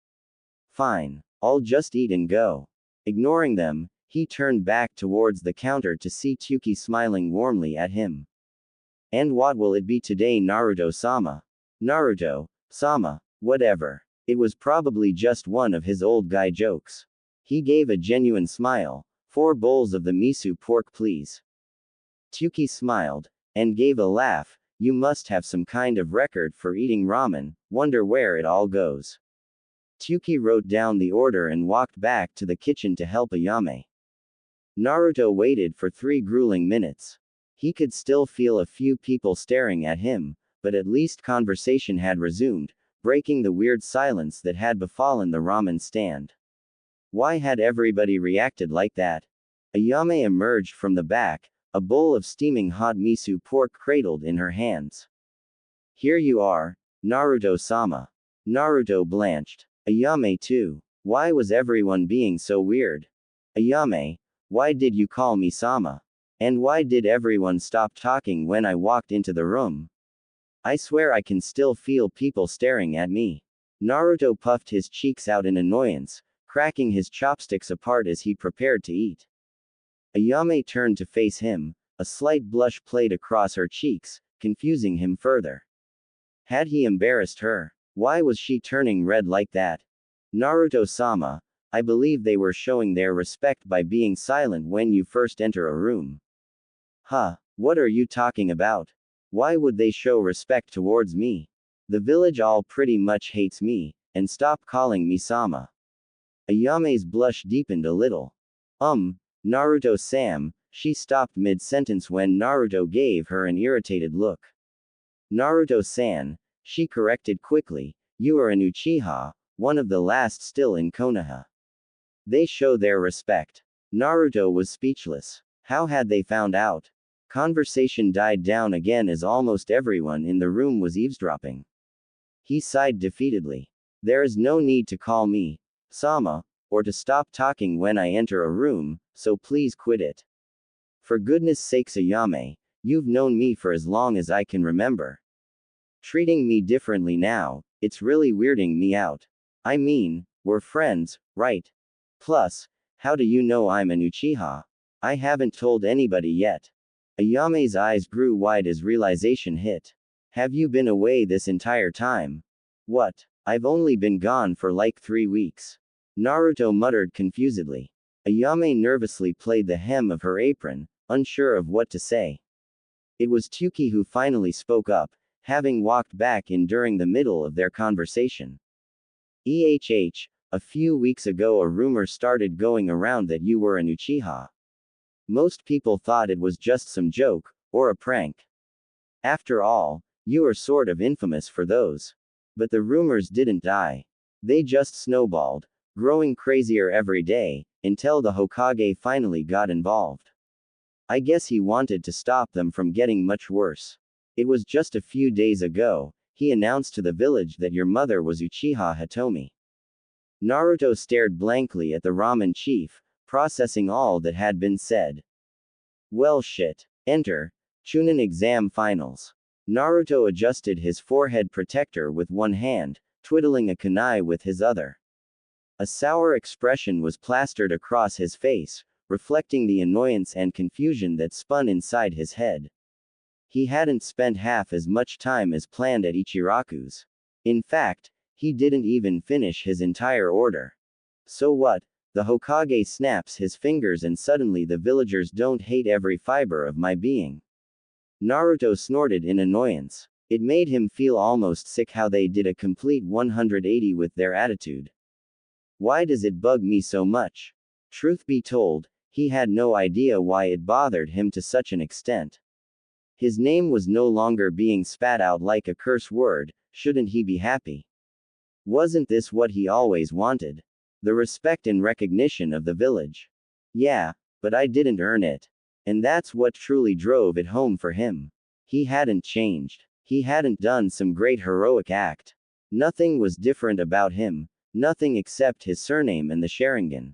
Fine. I'll just eat and go. Ignoring them, he turned back towards the counter to see Tsuki smiling warmly at him. And what will it be today, Naruto-sama? Naruto-sama, whatever. It was probably just one of his old guy jokes. He gave a genuine smile. 4 bowls of the miso pork please. Tsuki smiled, and gave a laugh. You must have some kind of record for eating ramen, wonder where it all goes. Tsuki wrote down the order and walked back to the kitchen to help Ayame. Naruto waited for 3 grueling minutes. He could still feel a few people staring at him, but at least conversation had resumed, breaking the weird silence that had befallen the ramen stand. Why had everybody reacted like that? Ayame emerged from the back, a bowl of steaming hot miso pork cradled in her hands. Here you are, Naruto-sama. Naruto blanched. Ayame too. Why was everyone being so weird? Ayame, why did you call me Sama? And why did everyone stop talking when I walked into the room? I swear I can still feel people staring at me. Naruto puffed his cheeks out in annoyance, cracking his chopsticks apart as he prepared to eat. Ayame turned to face him, a slight blush played across her cheeks, confusing him further. Had he embarrassed her? Why was she turning red like that? Naruto-sama, I believe they were showing their respect by being silent when you first enter a room. Huh, what are you talking about? Why would they show respect towards me? The village all pretty much hates me, and stop calling me Sama. Ayame's blush deepened a little. Naruto-sam, she stopped mid-sentence when Naruto gave her an irritated look. Naruto-san, she corrected quickly, you are an Uchiha, one of the last still in Konoha. They show their respect. Naruto was speechless. How had they found out? Conversation died down again as almost everyone in the room was eavesdropping. He sighed defeatedly. There is no need to call me Sama, or to stop talking when I enter a room, so please quit it. For goodness sakes Ayame, you've known me for as long as I can remember. Treating me differently now, it's really weirding me out. I mean, we're friends, right? Plus, how do you know I'm an Uchiha? I haven't told anybody yet. Ayame's eyes grew wide as realization hit. Have you been away this entire time? What? I've only been gone for like 3 weeks. Naruto muttered confusedly. Ayame nervously played the hem of her apron, unsure of what to say. It was Tsuki who finally spoke up, having walked back in during the middle of their conversation. A few weeks ago a rumor started going around that you were an Uchiha. Most people thought it was just some joke, or a prank. After all, you are sort of infamous for those. But the rumors didn't die. They just snowballed, growing crazier every day, until the Hokage finally got involved. I guess he wanted to stop them from getting much worse. It was just a few days ago, he announced to the village that your mother was Uchiha Hitomi. Naruto stared blankly at the ramen chief, processing all that had been said. Well shit. Enter Chunin exam finals. Naruto adjusted his forehead protector with one hand, twiddling a kunai with his other. A sour expression was plastered across his face, reflecting the annoyance and confusion that spun inside his head. He hadn't spent half as much time as planned at Ichiraku's. In fact, he didn't even finish his entire order. So what? The Hokage snaps his fingers and suddenly the villagers don't hate every fiber of my being. Naruto snorted in annoyance. It made him feel almost sick how they did a complete 180 with their attitude. Why does it bug me so much? Truth be told, he had no idea why it bothered him to such an extent. His name was no longer being spat out like a curse word, shouldn't he be happy? Wasn't this what he always wanted? The respect and recognition of the village. Yeah, but I didn't earn it. And that's what truly drove it home for him. He hadn't changed. He hadn't done some great heroic act. Nothing was different about him, nothing except his surname and the Sharingan.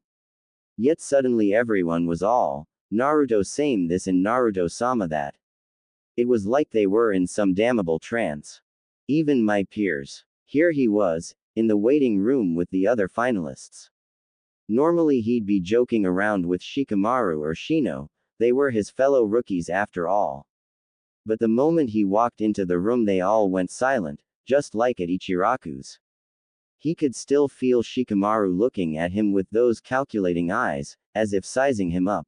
Yet suddenly everyone was all, Naruto-sama this and Naruto-sama that. It was like they were in some damnable trance. Even my peers. Here he was, in the waiting room with the other finalists. Normally he'd be joking around with Shikamaru or Shino, they were his fellow rookies after all. But the moment he walked into the room they all went silent, just like at Ichiraku's. He could still feel Shikamaru looking at him with those calculating eyes, as if sizing him up.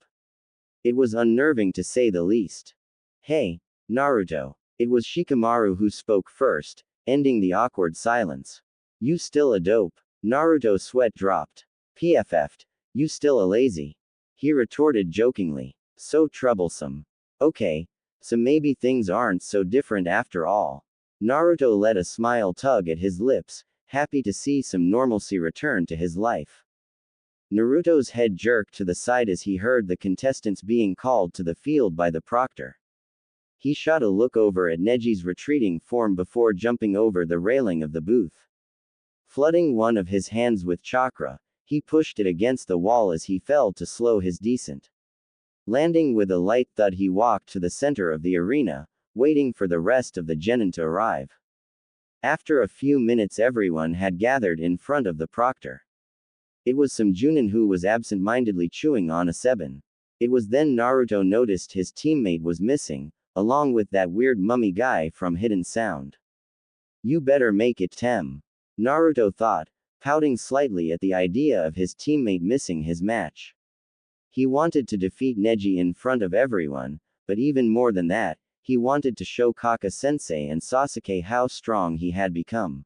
It was unnerving to say the least. Hey, Naruto. It was Shikamaru who spoke first, ending the awkward silence. You still a dope. Naruto's sweat dropped. PFF'd. You still a lazy. He retorted jokingly. So troublesome. Okay. So maybe things aren't so different after all. Naruto let a smile tug at his lips, happy to see some normalcy return to his life. Naruto's head jerked to the side as he heard the contestants being called to the field by the proctor. He shot a look over at Neji's retreating form before jumping over the railing of the booth. Flooding one of his hands with chakra, he pushed it against the wall as he fell to slow his descent. Landing with a light thud, he walked to the center of the arena, waiting for the rest of the genin to arrive. After a few minutes everyone had gathered in front of the proctor. It was some Chunin who was absent-mindedly chewing on a seban. It was then Naruto noticed his teammate was missing, along with that weird mummy guy from Hidden Sound. You better make it Tem. Naruto thought, pouting slightly at the idea of his teammate missing his match. He wanted to defeat Neji in front of everyone, but even more than that, he wanted to show Kaka-sensei and Sasuke how strong he had become.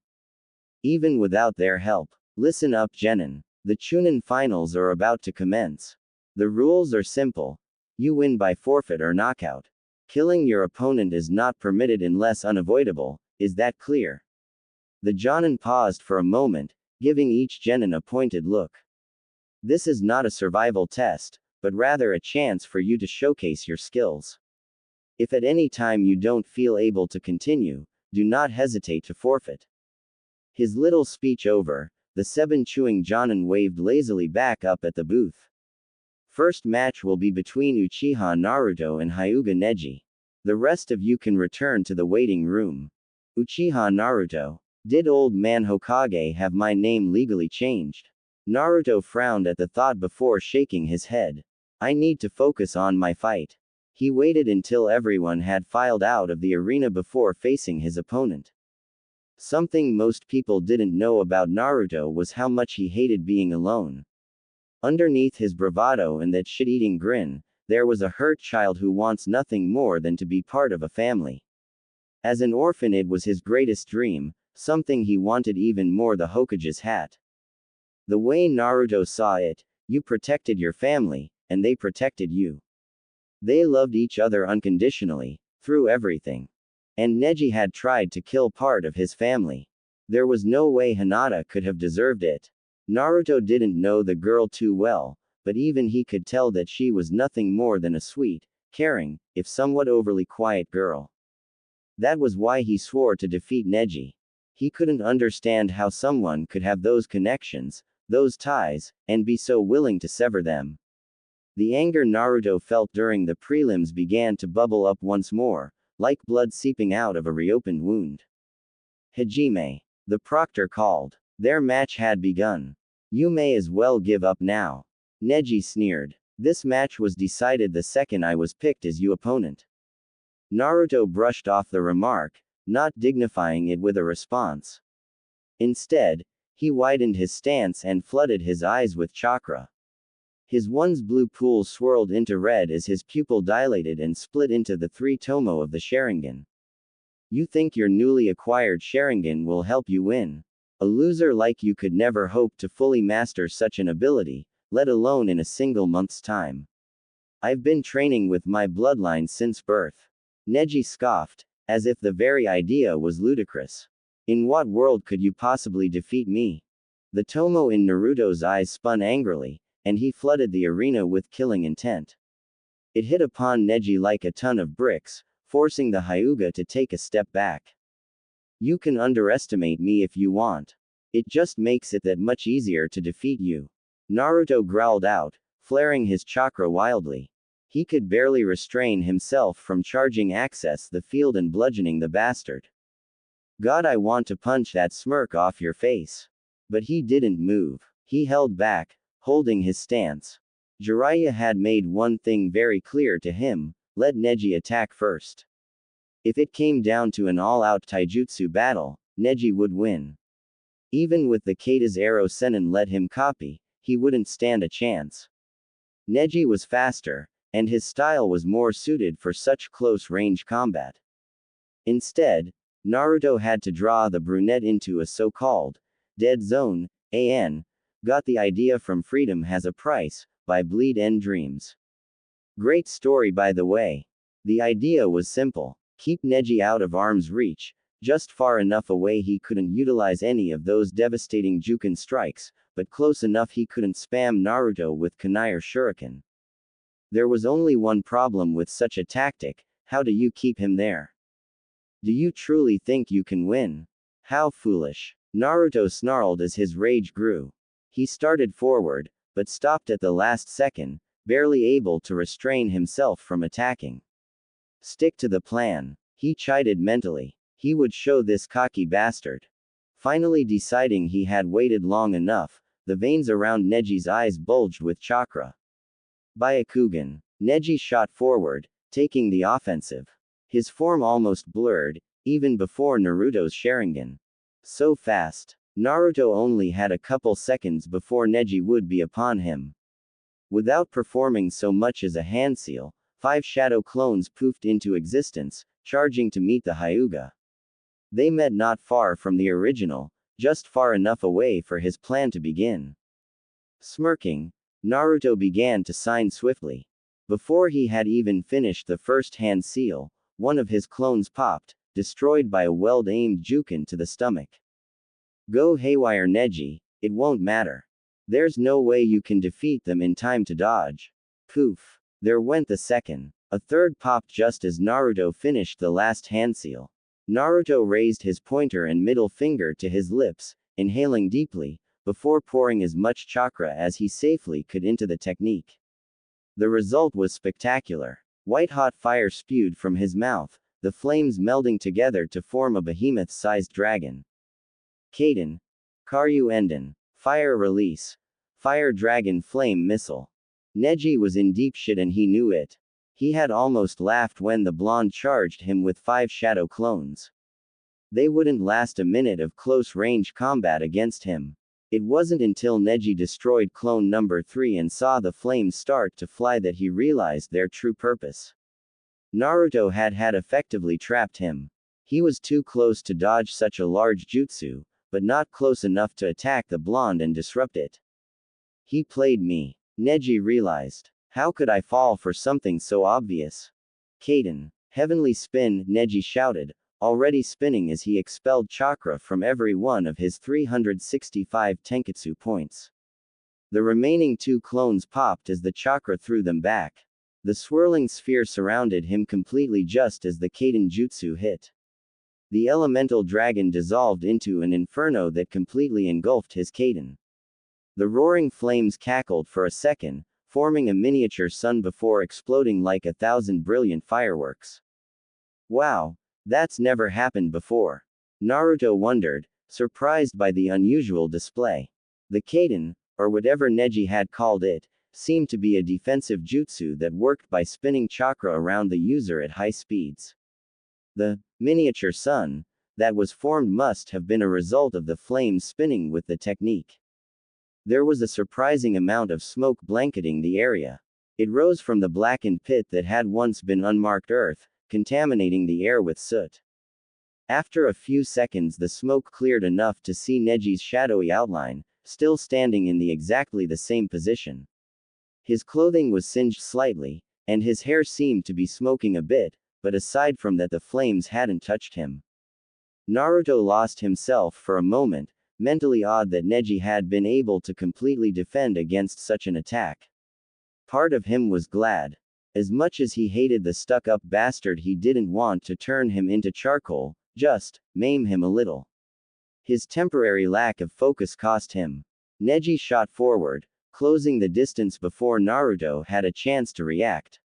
Even without their help. Listen up, Genin. The Chunin finals are about to commence. The rules are simple. You win by forfeit or knockout. Killing your opponent is not permitted unless unavoidable, is that clear? The Jonin paused for a moment, giving each genin a pointed look. This is not a survival test, but rather a chance for you to showcase your skills. If at any time you don't feel able to continue, do not hesitate to forfeit. His little speech over, the seven chewing Jonin waved lazily back up at the booth. First match will be between Uchiha Naruto and Hyuga Neji. The rest of you can return to the waiting room. Uchiha Naruto. Did old man Hokage have my name legally changed? Naruto frowned at the thought before shaking his head. I need to focus on my fight. He waited until everyone had filed out of the arena before facing his opponent. Something most people didn't know about Naruto was how much he hated being alone. Underneath his bravado and that shit-eating grin, there was a hurt child who wants nothing more than to be part of a family. As an orphan, it was his greatest dream, something he wanted even more the Hokage's hat. The way Naruto saw it, you protected your family, and they protected you. They loved each other unconditionally, through everything. And Neji had tried to kill part of his family. There was no way Hinata could have deserved it. Naruto didn't know the girl too well, but even he could tell that she was nothing more than a sweet, caring, if somewhat overly quiet girl. That was why he swore to defeat Neji. He couldn't understand how someone could have those connections, those ties, and be so willing to sever them. The anger Naruto felt during the prelims began to bubble up once more, like blood seeping out of a reopened wound. Hajime. The proctor called. Their match had begun. You may as well give up now. Neji sneered. This match was decided the second I was picked as your opponent. Naruto brushed off the remark, not dignifying it with a response. Instead, he widened his stance and flooded his eyes with chakra. His once blue pool swirled into red as his pupil dilated and split into the three tomo of the Sharingan. You think your newly acquired Sharingan will help you win? A loser like you could never hope to fully master such an ability, let alone in a single month's time. I've been training with my bloodline since birth. Neji scoffed, as if the very idea was ludicrous. In what world could you possibly defeat me? The tomo in Naruto's eyes spun angrily, and he flooded the arena with killing intent. It hit upon Neji like a ton of bricks, forcing the Hyuga to take a step back. You can underestimate me if you want. It just makes it that much easier to defeat you. Naruto growled out, flaring his chakra wildly. He could barely restrain himself from charging access the field and bludgeoning the bastard. God, I want to punch that smirk off your face. But he didn't move. He held back, holding his stance. Jiraiya had made one thing very clear to him: let Neji attack first. If it came down to an all-out taijutsu battle, Neji would win. Even with the Kata's arrow Sennin let him copy, he wouldn't stand a chance. Neji was faster, and his style was more suited for such close-range combat. Instead, Naruto had to draw the brunette into a so-called dead zone. Got the idea from Freedom Has a Price, by Bleed End Dreams. Great story, by the way. The idea was simple. Keep Neji out of arm's reach, just far enough away he couldn't utilize any of those devastating Juken strikes, but close enough he couldn't spam Naruto with kunai or shuriken. There was only one problem with such a tactic: how do you keep him there? Do you truly think you can win? How foolish. Naruto snarled as his rage grew. He started forward, but stopped at the last second, barely able to restrain himself from attacking. Stick to the plan, he chided mentally. He would show this cocky bastard. Finally deciding he had waited long enough, the veins around Neji's eyes bulged with chakra. Byakugan. Neji shot forward, taking the offensive. His form almost blurred, even before Naruto's Sharingan. So fast. Naruto only had a couple seconds before Neji would be upon him. Without performing so much as a handseal, 5 shadow clones poofed into existence, charging to meet the Hyuga. They met not far from the original, just far enough away for his plan to begin. Smirking, Naruto began to sign swiftly. Before he had even finished the first hand seal, one of his clones popped, destroyed by a well-aimed Juken to the stomach. Go haywire, Neji, it won't matter. There's no way you can defeat them in time to dodge. Poof. There went the second. A third popped just as Naruto finished the last handseal. Naruto raised his pointer and middle finger to his lips, inhaling deeply, before pouring as much chakra as he safely could into the technique. The result was spectacular. White-hot fire spewed from his mouth, the flames melding together to form a behemoth-sized dragon. Kaden. Karyu Enden. Fire release. Fire dragon flame missile. Neji was in deep shit and he knew it. He had almost laughed when the blonde charged him with 5 shadow clones. They wouldn't last a minute of close-range combat against him. It wasn't until Neji destroyed clone number 3 and saw the flames start to fly that he realized their true purpose. Naruto had effectively trapped him. He was too close to dodge such a large jutsu, but not close enough to attack the blonde and disrupt it. He played me. Neji realized. How could I fall for something so obvious? Kaden. Heavenly spin, Neji shouted, already spinning as he expelled chakra from every one of his 365 tenketsu points. The remaining 2 clones popped as the chakra threw them back. The swirling sphere surrounded him completely just as the Kaiden jutsu hit. The elemental dragon dissolved into an inferno that completely engulfed his Kaiden. The roaring flames cackled for a second, forming a miniature sun before exploding like 1,000 brilliant fireworks. Wow, that's never happened before. Naruto wondered, surprised by the unusual display. The Kaiden, or whatever Neji had called it, seemed to be a defensive jutsu that worked by spinning chakra around the user at high speeds. The miniature sun that was formed must have been a result of the flames spinning with the technique. There was a surprising amount of smoke blanketing the area. It rose from the blackened pit that had once been unmarked earth, contaminating the air with soot. After a few seconds, the smoke cleared enough to see Neji's shadowy outline, still standing in exactly the same position. His clothing was singed slightly, and his hair seemed to be smoking a bit, but aside from that, the flames hadn't touched him. Naruto lost himself for a moment, mentally awed that Neji had been able to completely defend against such an attack. Part of him was glad. As much as he hated the stuck-up bastard, he didn't want to turn him into charcoal, just maim him a little. His temporary lack of focus cost him. Neji shot forward, closing the distance before Naruto had a chance to react.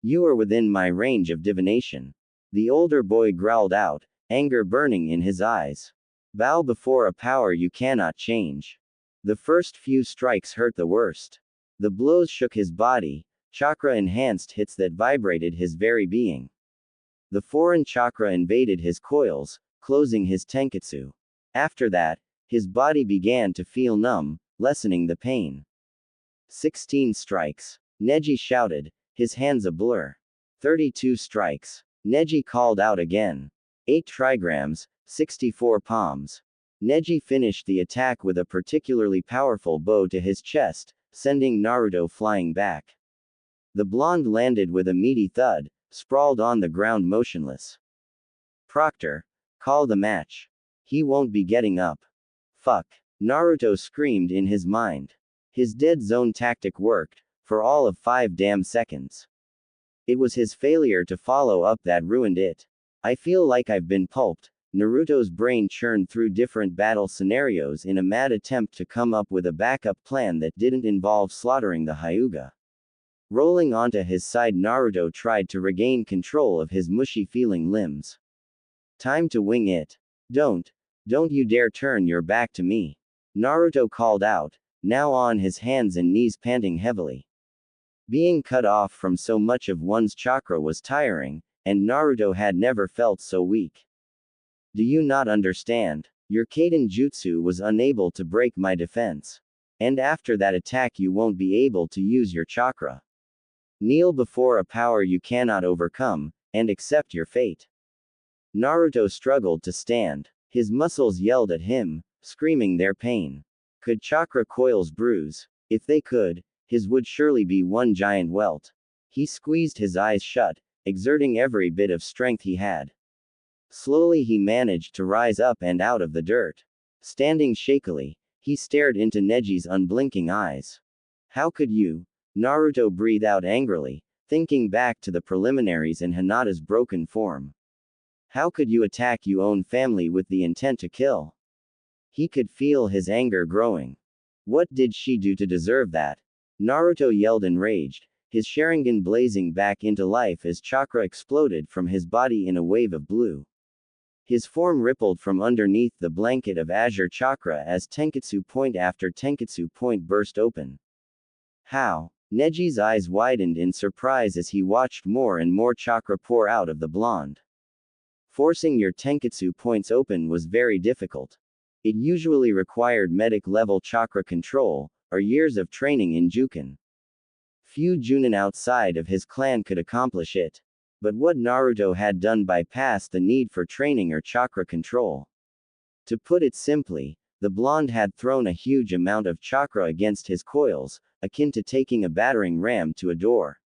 "You are within my range of divination," the older boy growled out, anger burning in his eyes. "Bow before a power you cannot change." The first few strikes hurt the worst. The blows shook his body, chakra-enhanced hits that vibrated his very being. The foreign chakra invaded his coils, closing his tenketsu. After that, his body began to feel numb, lessening the pain. 16 strikes. Neji shouted, his hands a blur. 32 strikes. Neji called out again. 8 trigrams, 64 palms. Neji finished the attack with a particularly powerful bow to his chest, sending Naruto flying back. The blonde landed with a meaty thud, sprawled on the ground motionless. "Proctor, call the match. He won't be getting up." "Fuck." Naruto screamed in his mind. His dead zone tactic worked, for all of 5 damn seconds. It was his failure to follow up that ruined it. "I feel like I've been pulped." Naruto's brain churned through different battle scenarios in a mad attempt to come up with a backup plan that didn't involve slaughtering the Hyuga. Rolling onto his side, Naruto tried to regain control of his mushy-feeling limbs. "Time to wing it. Don't you dare turn your back to me," Naruto called out, now on his hands and knees panting heavily. Being cut off from so much of one's chakra was tiring, and Naruto had never felt so weak. "Do you not understand? Your Kaiden jutsu was unable to break my defense. And after that attack you won't be able to use your chakra. Kneel before a power you cannot overcome, and accept your fate." Naruto struggled to stand. His muscles yelled at him, screaming their pain. Could chakra coils bruise? If they could, his would surely be one giant welt. He squeezed his eyes shut, exerting every bit of strength he had. Slowly he managed to rise up and out of the dirt. Standing shakily, he stared into Neji's unblinking eyes. "How could you?" Naruto breathed out angrily, thinking back to the preliminaries and Hinata's broken form. "How could you attack your own family with the intent to kill?" He could feel his anger growing. What did she do to deserve that? Naruto yelled enraged, his Sharingan blazing back into life as chakra exploded from his body in a wave of blue. His form rippled from underneath the blanket of azure chakra as tenketsu point after tenketsu point burst open. How? Neji's eyes widened in surprise as he watched more and more chakra pour out of the blonde. Forcing your tenketsu points open was very difficult. It usually required medic-level chakra control, or years of training in Juken. Few Chunin outside of his clan could accomplish it. But what Naruto had done bypassed the need for training or chakra control. To put it simply, the blonde had thrown a huge amount of chakra against his coils, akin to taking a battering ram to a door.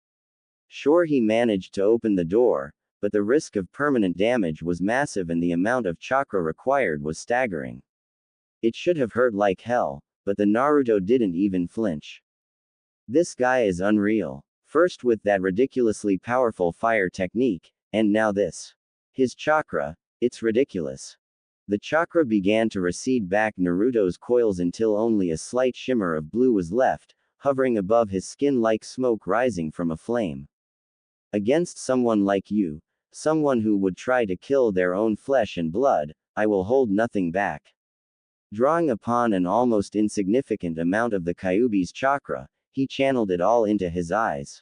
Sure, he managed to open the door, but the risk of permanent damage was massive and the amount of chakra required was staggering. It should have hurt like hell, but the Naruto didn't even flinch. This guy is unreal. First with that ridiculously powerful fire technique, and now this. His chakra, it's ridiculous. The chakra began to recede back Naruto's coils until only a slight shimmer of blue was left, hovering above his skin like smoke rising from a flame. Against someone like you, someone who would try to kill their own flesh and blood, I will hold nothing back. Drawing upon an almost insignificant amount of the Kyuubi's chakra, he channeled it all into his eyes.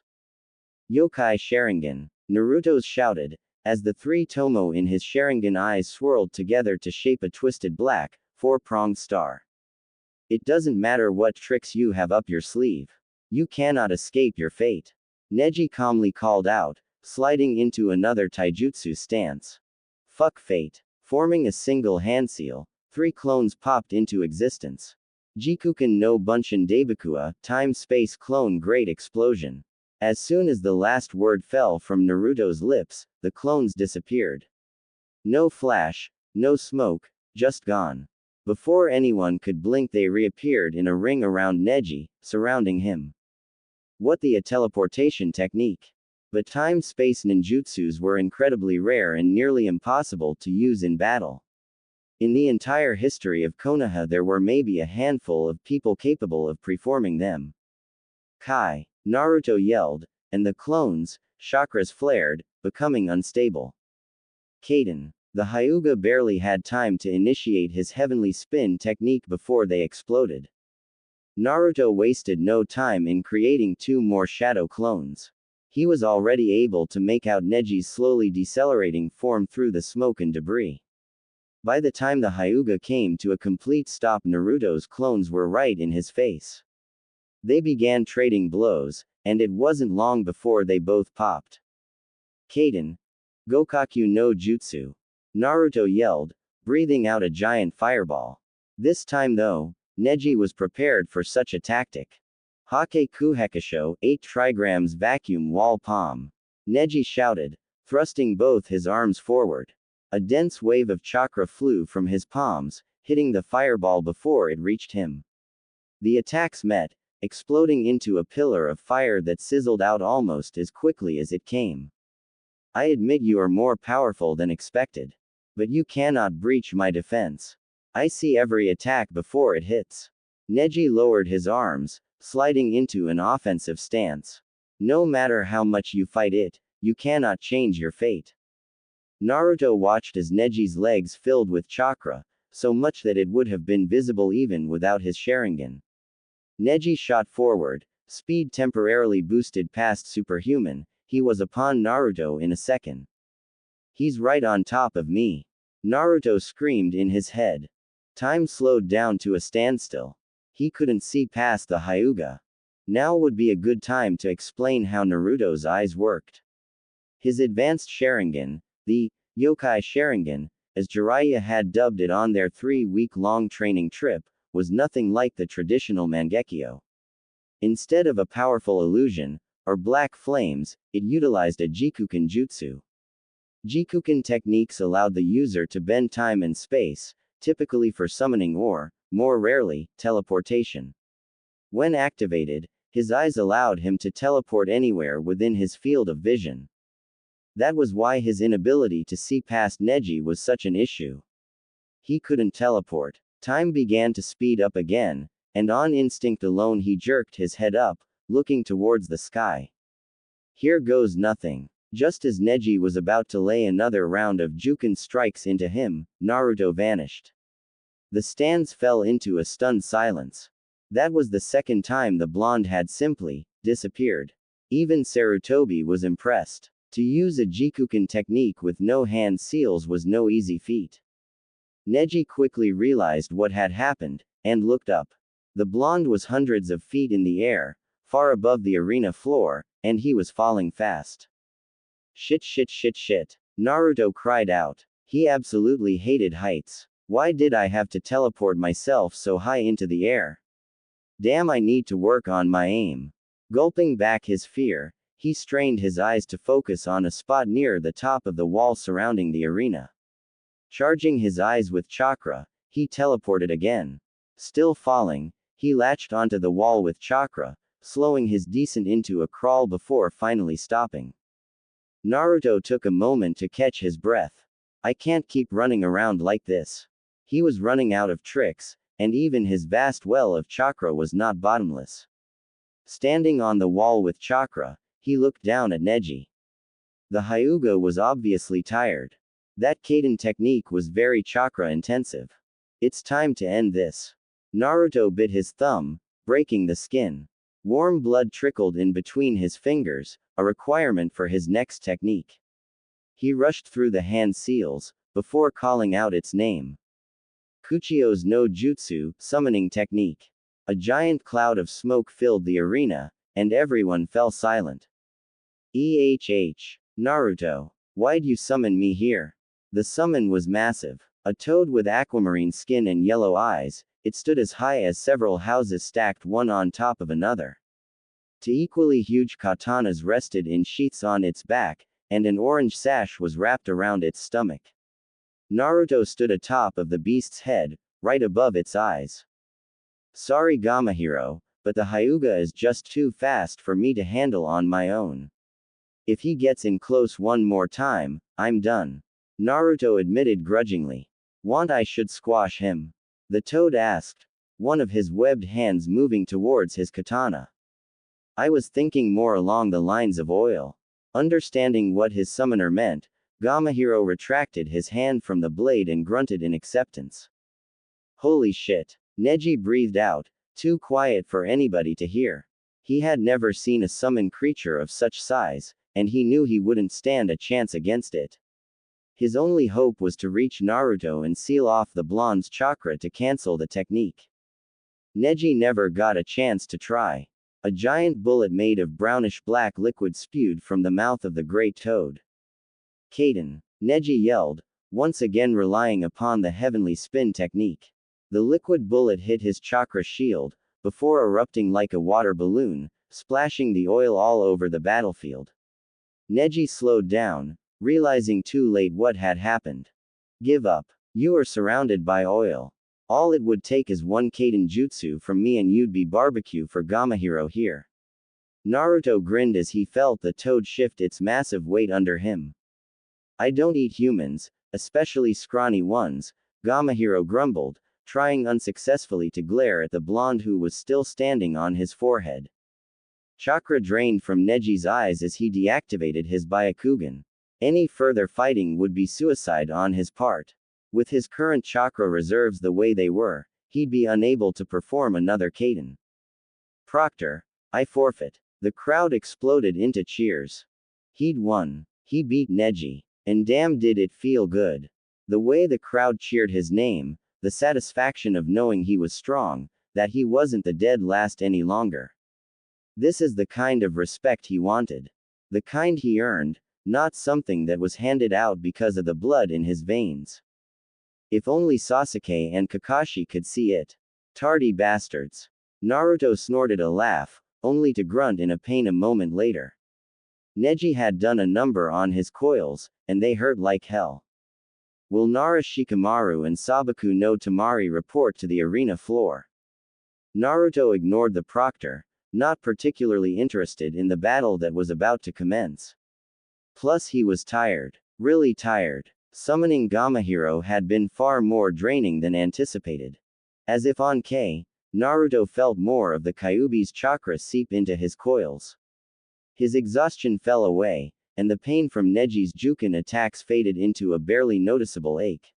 Yokai Sharingan, Naruto shouted, as the three tomo in his Sharingan eyes swirled together to shape a twisted black, four-pronged star. It doesn't matter what tricks you have up your sleeve. You cannot escape your fate. Neji calmly called out, sliding into another taijutsu stance. Fuck fate. Forming a single hand seal, three clones popped into existence. Jikuken no Bunshin Daibakua, time-space clone great explosion. As soon as the last word fell from Naruto's lips, the clones disappeared. No flash, no smoke, just gone. Before anyone could blink they reappeared in a ring around Neji, surrounding him. What a teleportation technique. But time-space ninjutsus were incredibly rare and nearly impossible to use in battle. In the entire history of Konoha there were maybe a handful of people capable of performing them. Kai, Naruto yelled, and the clones' chakras flared, becoming unstable. Kaden, the Hyuga barely had time to initiate his heavenly spin technique before they exploded. Naruto wasted no time in creating two more shadow clones. He was already able to make out Neji's slowly decelerating form through the smoke and debris. By the time the Hyuga came to a complete stop, Naruto's clones were right in his face. They began trading blows, and it wasn't long before they both popped. Kaden, Gokaku no Jutsu, Naruto yelled, breathing out a giant fireball. This time though, Neji was prepared for such a tactic. Hake Kuhekisho, 8 trigrams vacuum wall palm. Neji shouted, thrusting both his arms forward. A dense wave of chakra flew from his palms, hitting the fireball before it reached him. The attacks met, exploding into a pillar of fire that sizzled out almost as quickly as it came. I admit you are more powerful than expected. But you cannot breach my defense. I see every attack before it hits. Neji lowered his arms, sliding into an offensive stance. No matter how much you fight it, you cannot change your fate. Naruto watched as Neji's legs filled with chakra, so much that it would have been visible even without his Sharingan. Neji shot forward, speed temporarily boosted past superhuman, he was upon Naruto in a second. He's right on top of me. Naruto screamed in his head. Time slowed down to a standstill. He couldn't see past the Hyuga. Now would be a good time to explain how Naruto's eyes worked. His advanced Sharingan, the Yokai Sharingan, as Jiraiya had dubbed it on their 3-week-long training trip, was nothing like the traditional Mangekyo. Instead of a powerful illusion, or black flames, it utilized a Jikuken jutsu. Jikuken techniques allowed the user to bend time and space, typically for summoning or, more rarely, teleportation. When activated, his eyes allowed him to teleport anywhere within his field of vision. That was why his inability to see past Neji was such an issue. He couldn't teleport. Time began to speed up again, and on instinct alone he jerked his head up, looking towards the sky. Here goes nothing. Just as Neji was about to lay another round of Juken strikes into him, Naruto vanished. The stands fell into a stunned silence. That was the second time the blonde had simply disappeared. Even Sarutobi was impressed. To use a Jikuken technique with no hand seals was no easy feat. Neji quickly realized what had happened, and looked up. The blonde was hundreds of feet in the air, far above the arena floor, and he was falling fast. Shit. Naruto cried out. He absolutely hated heights. Why did I have to teleport myself so high into the air? Damn, I need to work on my aim. Gulping back his fear, He strained his eyes to focus on a spot near the top of the wall surrounding the arena. Charging his eyes with chakra, he teleported again. Still falling, he latched onto the wall with chakra, slowing his descent into a crawl before finally stopping. Naruto took a moment to catch his breath. I can't keep running around like this. He was running out of tricks, and even his vast well of chakra was not bottomless. Standing on the wall with chakra, he looked down at Neji. The Hyuga was obviously tired. That Kaden technique was very chakra intensive. It's time to end this. Naruto bit his thumb, breaking the skin. Warm blood trickled in between his fingers, a requirement for his next technique. He rushed through the hand seals, before calling out its name. Kuchio's no jutsu, summoning technique. A giant cloud of smoke filled the arena, and everyone fell silent. Naruto. Why'd you summon me here? The summon was massive. A toad with aquamarine skin and yellow eyes, it stood as high as several houses stacked one on top of another. Two equally huge katanas rested in sheaths on its back, and an orange sash was wrapped around its stomach. Naruto stood atop of the beast's head, right above its eyes. Sorry Gamahiro, but the Hyuga is just too fast for me to handle on my own. If he gets in close one more time, I'm done. Naruto admitted grudgingly. Want I should squash him? The toad asked, one of his webbed hands moving towards his katana. I was thinking more along the lines of oil. Understanding what his summoner meant, Gamahiro retracted his hand from the blade and grunted in acceptance. Holy shit. Neji breathed out, too quiet for anybody to hear. He had never seen a summoned creature of such size, and he knew he wouldn't stand a chance against it. His only hope was to reach Naruto and seal off the blonde's chakra to cancel the technique. Neji never got a chance to try. A giant bullet made of brownish-black liquid spewed from the mouth of the great toad. Kaden, Neji yelled, once again relying upon the heavenly spin technique. The liquid bullet hit his chakra shield, before erupting like a water balloon, splashing the oil all over the battlefield. Neji slowed down, realizing too late what had happened. Give up. You are surrounded by oil. All it would take is one Kaden jutsu from me and you'd be barbecue for Gamahiro here. Naruto grinned as he felt the toad shift its massive weight under him. I don't eat humans, especially scrawny ones, Gamahiro grumbled, trying unsuccessfully to glare at the blonde who was still standing on his forehead. Chakra drained from Neji's eyes as he deactivated his Byakugan. Any further fighting would be suicide on his part. With his current chakra reserves the way they were, he'd be unable to perform another Kaden. Proctor, I forfeit. The crowd exploded into cheers. He'd won. He beat Neji. And damn did it feel good. The way the crowd cheered his name, the satisfaction of knowing he was strong, that he wasn't the dead last any longer. This is the kind of respect he wanted. The kind he earned, not something that was handed out because of the blood in his veins. If only Sasuke and Kakashi could see it. Tardy bastards. Naruto snorted a laugh, only to grunt in pain a moment later. Neji had done a number on his coils, and they hurt like hell. Will Nara Shikamaru and Sabaku no Tamari report to the arena floor? Naruto ignored the proctor, not particularly interested in the battle that was about to commence. Plus he was tired. Really tired. Summoning Gamahiro had been far more draining than anticipated. As if on K, Naruto felt more of the Kyuubi's chakra seep into his coils. His exhaustion fell away, and the pain from Neji's Jukin attacks faded into a barely noticeable ache.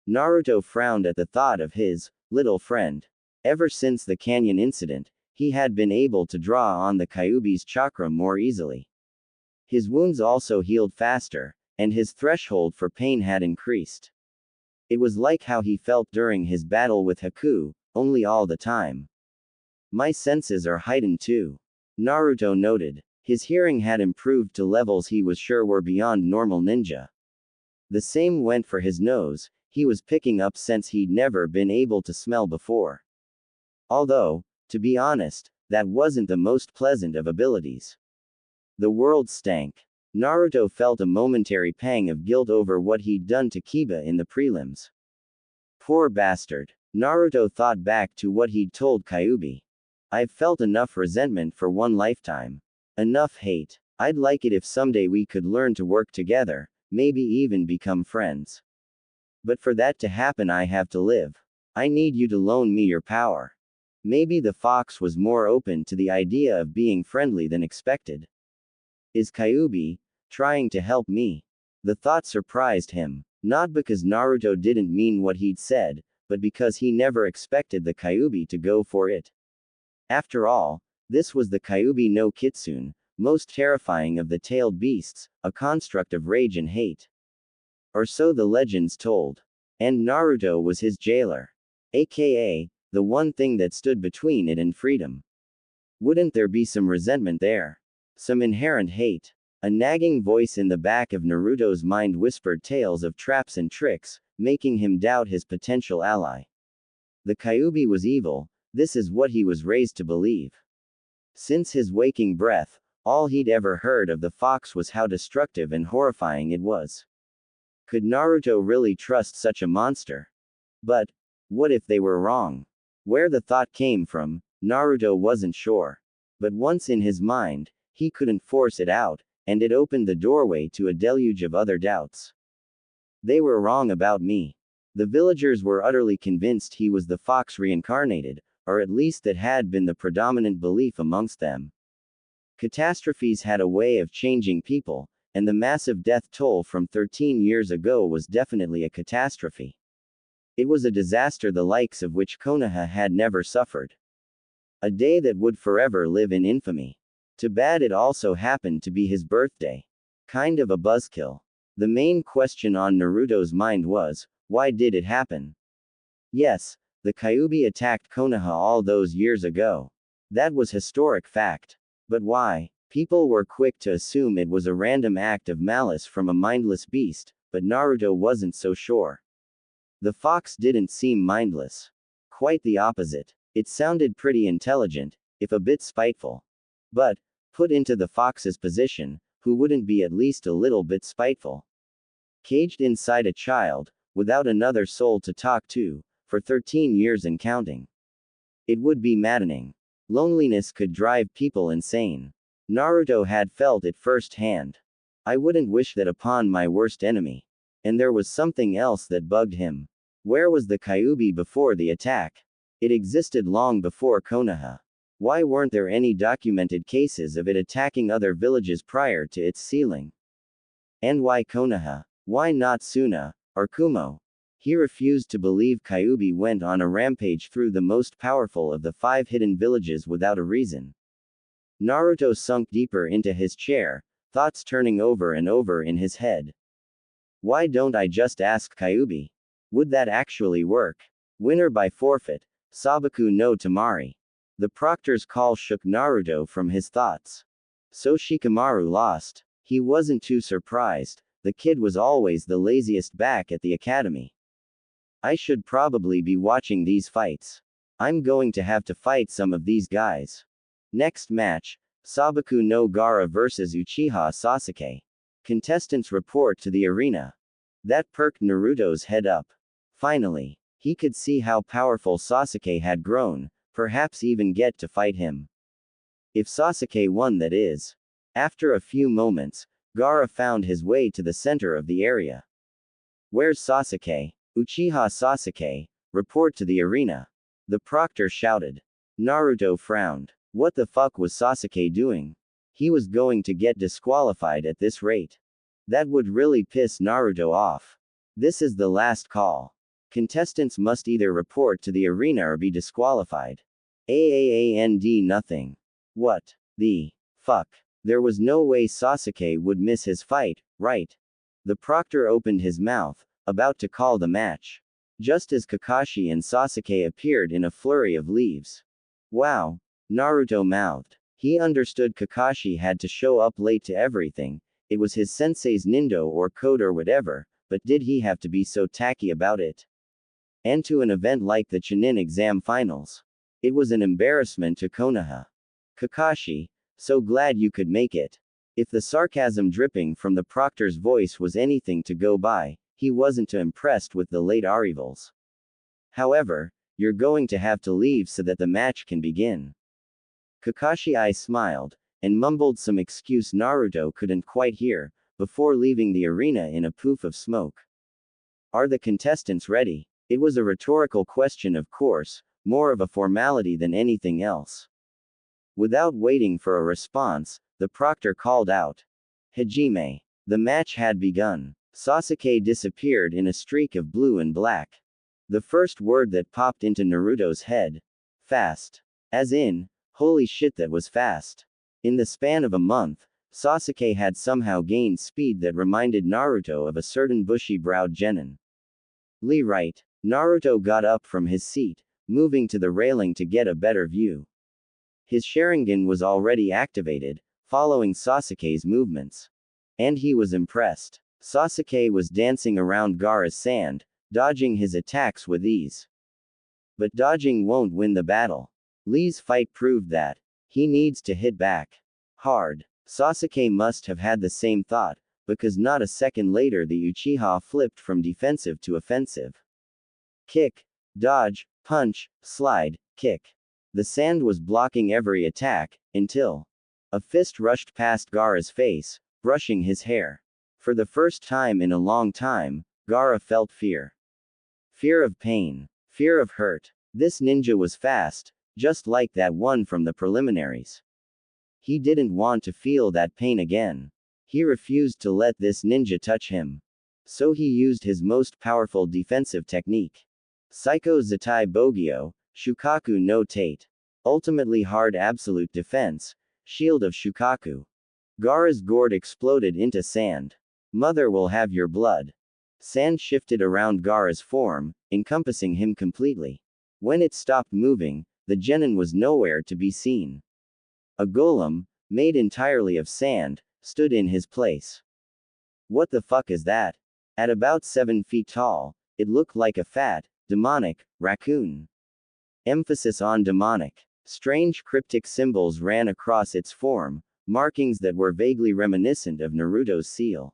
Naruto frowned at the thought of his little friend. Ever since the canyon incident, he had been able to draw on the Kyuubi's chakra more easily. His wounds also healed faster, and his threshold for pain had increased. It was like how he felt during his battle with Haku, only all the time. My senses are heightened too. Naruto noted. His hearing had improved to levels he was sure were beyond normal ninja. The same went for his nose, he was picking up scents he'd never been able to smell before. Although, to be honest, that wasn't the most pleasant of abilities. The world stank. Naruto felt a momentary pang of guilt over what he'd done to Kiba in the prelims. Poor bastard. Naruto thought back to what he'd told Kyuubi. I've felt enough resentment for one lifetime. Enough hate. I'd like it if someday we could learn to work together, maybe even become friends. But for that to happen, I have to live. I need you to loan me your power. Maybe the fox was more open to the idea of being friendly than expected. Is Kyuubi trying to help me? The thought surprised him, not because Naruto didn't mean what he'd said, but because he never expected the Kyuubi to go for it. After all, this was the Kyuubi no Kitsune, most terrifying of the tailed beasts, a construct of rage and hate. Or so the legends told. And Naruto was his jailer. AKA, the one thing that stood between it and freedom. Wouldn't there be some resentment there? Some inherent hate? A nagging voice in the back of Naruto's mind whispered tales of traps and tricks, making him doubt his potential ally. The Kyuubi was evil, this is what he was raised to believe. Since his waking breath, all he'd ever heard of the fox was how destructive and horrifying it was. Could Naruto really trust such a monster? But, what if they were wrong? Where the thought came from, Naruto wasn't sure. But once in his mind, he couldn't force it out, and it opened the doorway to a deluge of other doubts. They were wrong about me. The villagers were utterly convinced he was the fox reincarnated, or at least that had been the predominant belief amongst them. Catastrophes had a way of changing people, and the massive death toll from 13 years ago was definitely a catastrophe. It was a disaster the likes of which Konoha had never suffered. A day that would forever live in infamy. Too bad it also happened to be his birthday. Kind of a buzzkill. The main question on Naruto's mind was, why did it happen? Yes, the Kyuubi attacked Konoha all those years ago. That was historic fact. But why? People were quick to assume it was a random act of malice from a mindless beast, but Naruto wasn't so sure. The fox didn't seem mindless. Quite the opposite. It sounded pretty intelligent, if a bit spiteful. But, put into the fox's position, who wouldn't be at least a little bit spiteful? Caged inside a child, without another soul to talk to, for 13 years and counting. It would be maddening. Loneliness could drive people insane. Naruto had felt it firsthand. I wouldn't wish that upon my worst enemy. And there was something else that bugged him. Where was the Kyuubi before the attack? It existed long before Konoha. Why weren't there any documented cases of it attacking other villages prior to its sealing? And why Konoha? Why not Suna, or Kumo? He refused to believe Kyuubi went on a rampage through the most powerful of the 5 hidden villages without a reason. Naruto sunk deeper into his chair, thoughts turning over and over in his head. Why don't I just ask Kyuubi? Would that actually work? Winner by forfeit, Sabaku no Tamari. The proctor's call shook Naruto from his thoughts. So Shikamaru lost. He wasn't too surprised, the kid was always the laziest back at the academy. I should probably be watching these fights. I'm going to have to fight some of these guys. Next match, Sabaku no Gaara vs Uchiha Sasuke. Contestants report to the arena. That perked Naruto's head up. Finally, he could see how powerful Sasuke had grown, perhaps even get to fight him. If Sasuke won, that is. After a few moments, Gaara found his way to the center of the area. Where's Sasuke? Uchiha Sasuke, report to the arena. The proctor shouted. Naruto frowned. What the fuck was Sasuke doing? He was going to get disqualified at this rate. That would really piss Naruto off. This is the last call. Contestants must either report to the arena or be disqualified. And nothing. What the fuck? There was no way Sasuke would miss his fight, right? The proctor opened his mouth, about to call the match. Just as Kakashi and Sasuke appeared in a flurry of leaves. Wow. Naruto mouthed. He understood Kakashi had to show up late to everything, it was his sensei's nindo or code or whatever, but did he have to be so tacky about it? And to an event like the Chunin exam finals. It was an embarrassment to Konoha. Kakashi, so glad you could make it. If the sarcasm dripping from the proctor's voice was anything to go by, he wasn't too impressed with the late arrivals. However, you're going to have to leave so that the match can begin. Kakashi smiled, and mumbled some excuse Naruto couldn't quite hear, before leaving the arena in a poof of smoke. Are the contestants ready? It was a rhetorical question, of course, more of a formality than anything else. Without waiting for a response, the proctor called out, "Hajime." The match had begun. Sasuke disappeared in a streak of blue and black. The first word that popped into Naruto's head. Fast. As in, holy shit, that was fast. In the span of a month, Sasuke had somehow gained speed that reminded Naruto of a certain bushy-browed genin. Lee right. Naruto got up from his seat, moving to the railing to get a better view. His Sharingan was already activated, following Sasuke's movements. And he was impressed. Sasuke was dancing around Gaara's sand, dodging his attacks with ease. But dodging won't win the battle. Lee's fight proved that. He needs to hit back hard. Sasuke must have had the same thought, because not a second later the Uchiha flipped from defensive to offensive. Kick, dodge, punch, slide, kick. The sand was blocking every attack, until a fist rushed past Gaara's face, brushing his hair. For the first time in a long time, Gaara felt fear. Fear of pain. Fear of hurt. This ninja was fast, just like that one from the preliminaries. He didn't want to feel that pain again. He refused to let this ninja touch him. So he used his most powerful defensive technique. Psycho Zatai Bogyo, Shukaku no Tate. Ultimately hard absolute defense, shield of Shukaku. Gaara's gourd exploded into sand. Mother will have your blood. Sand shifted around Gaara's form, encompassing him completely. When it stopped moving, the genin was nowhere to be seen. A golem, made entirely of sand, stood in his place. What the fuck is that? At about 7 feet tall, it looked like a fat, demonic, raccoon. Emphasis on demonic. Strange cryptic symbols ran across its form, markings that were vaguely reminiscent of Naruto's seal.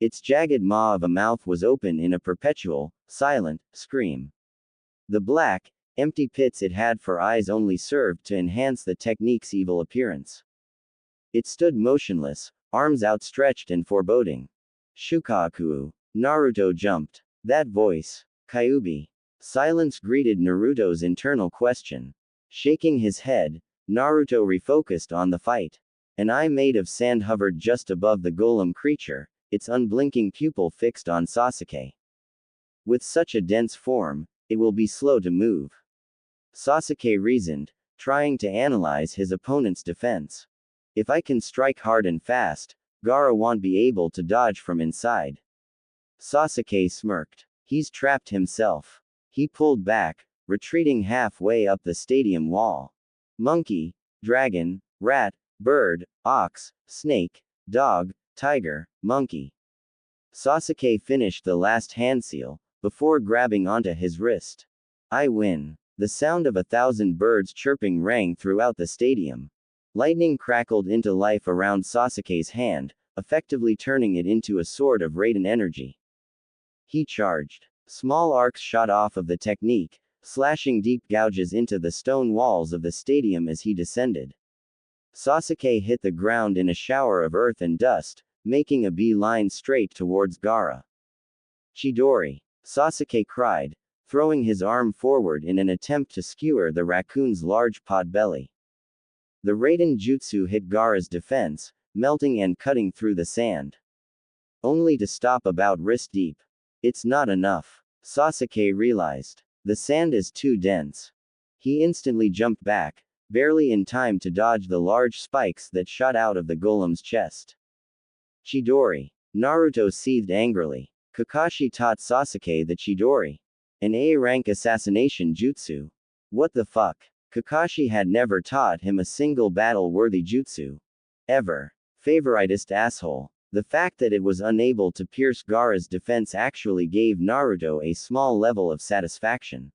Its jagged maw of a mouth was open in a perpetual, silent, scream. The black, empty pits it had for eyes only served to enhance the technique's evil appearance. It stood motionless, arms outstretched and foreboding. Shukaku. Naruto jumped. That voice. Kyuubi. Silence greeted Naruto's internal question. Shaking his head, Naruto refocused on the fight. An eye made of sand hovered just above the golem creature, its unblinking pupil fixed on Sasuke. With such a dense form, it will be slow to move. Sasuke reasoned, trying to analyze his opponent's defense. If I can strike hard and fast, Gaara won't be able to dodge from inside. Sasuke smirked. He's trapped himself. He pulled back, retreating halfway up the stadium wall. Monkey, dragon, rat, bird, ox, snake, dog, tiger, monkey. Sasuke finished the last hand seal, before grabbing onto his wrist. I win. The sound of 1,000 birds chirping rang throughout the stadium. Lightning crackled into life around Sasuke's hand, effectively turning it into a sword of radiant energy. He charged. Small arcs shot off of the technique, slashing deep gouges into the stone walls of the stadium as he descended. Sasuke hit the ground in a shower of earth and dust, making a beeline straight towards Gaara. Chidori! Sasuke cried, throwing his arm forward in an attempt to skewer the raccoon's large pot belly. The Raiden Jutsu hit Gaara's defense, melting and cutting through the sand. Only to stop about wrist deep. It's not enough. Sasuke realized. The sand is too dense. He instantly jumped back, barely in time to dodge the large spikes that shot out of the golem's chest. Chidori. Naruto seethed angrily. Kakashi taught Sasuke the Chidori. An A-rank assassination jutsu. What the fuck? Kakashi had never taught him a single battle-worthy jutsu. Ever. Favoritist asshole. The fact that it was unable to pierce Gaara's defense actually gave Naruto a small level of satisfaction.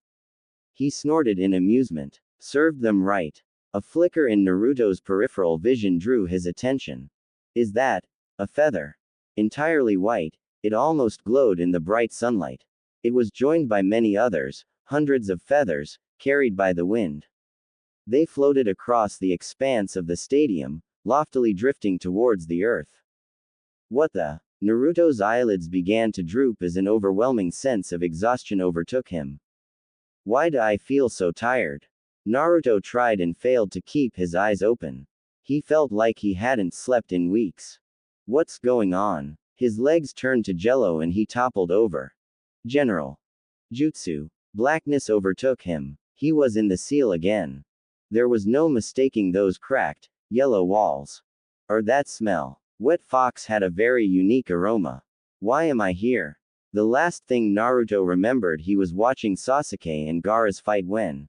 He snorted in amusement. Served them right. A flicker in Naruto's peripheral vision drew his attention. Is that a feather? Entirely white, it almost glowed in the bright sunlight. It was joined by many others, hundreds of feathers, carried by the wind. They floated across the expanse of the stadium, loftily drifting towards the earth. What the? Naruto's eyelids began to droop as an overwhelming sense of exhaustion overtook him. Why do I feel so tired? Naruto tried and failed to keep his eyes open. He felt like he hadn't slept in weeks. What's going on? His legs turned to jello and he toppled over. General Jutsu. Blackness overtook him. He was in the seal again. There was no mistaking those cracked, yellow walls. Or that smell. Wet fox had a very unique aroma. Why am I here? The last thing Naruto remembered, he was watching Sasuke and Gaara's fight when?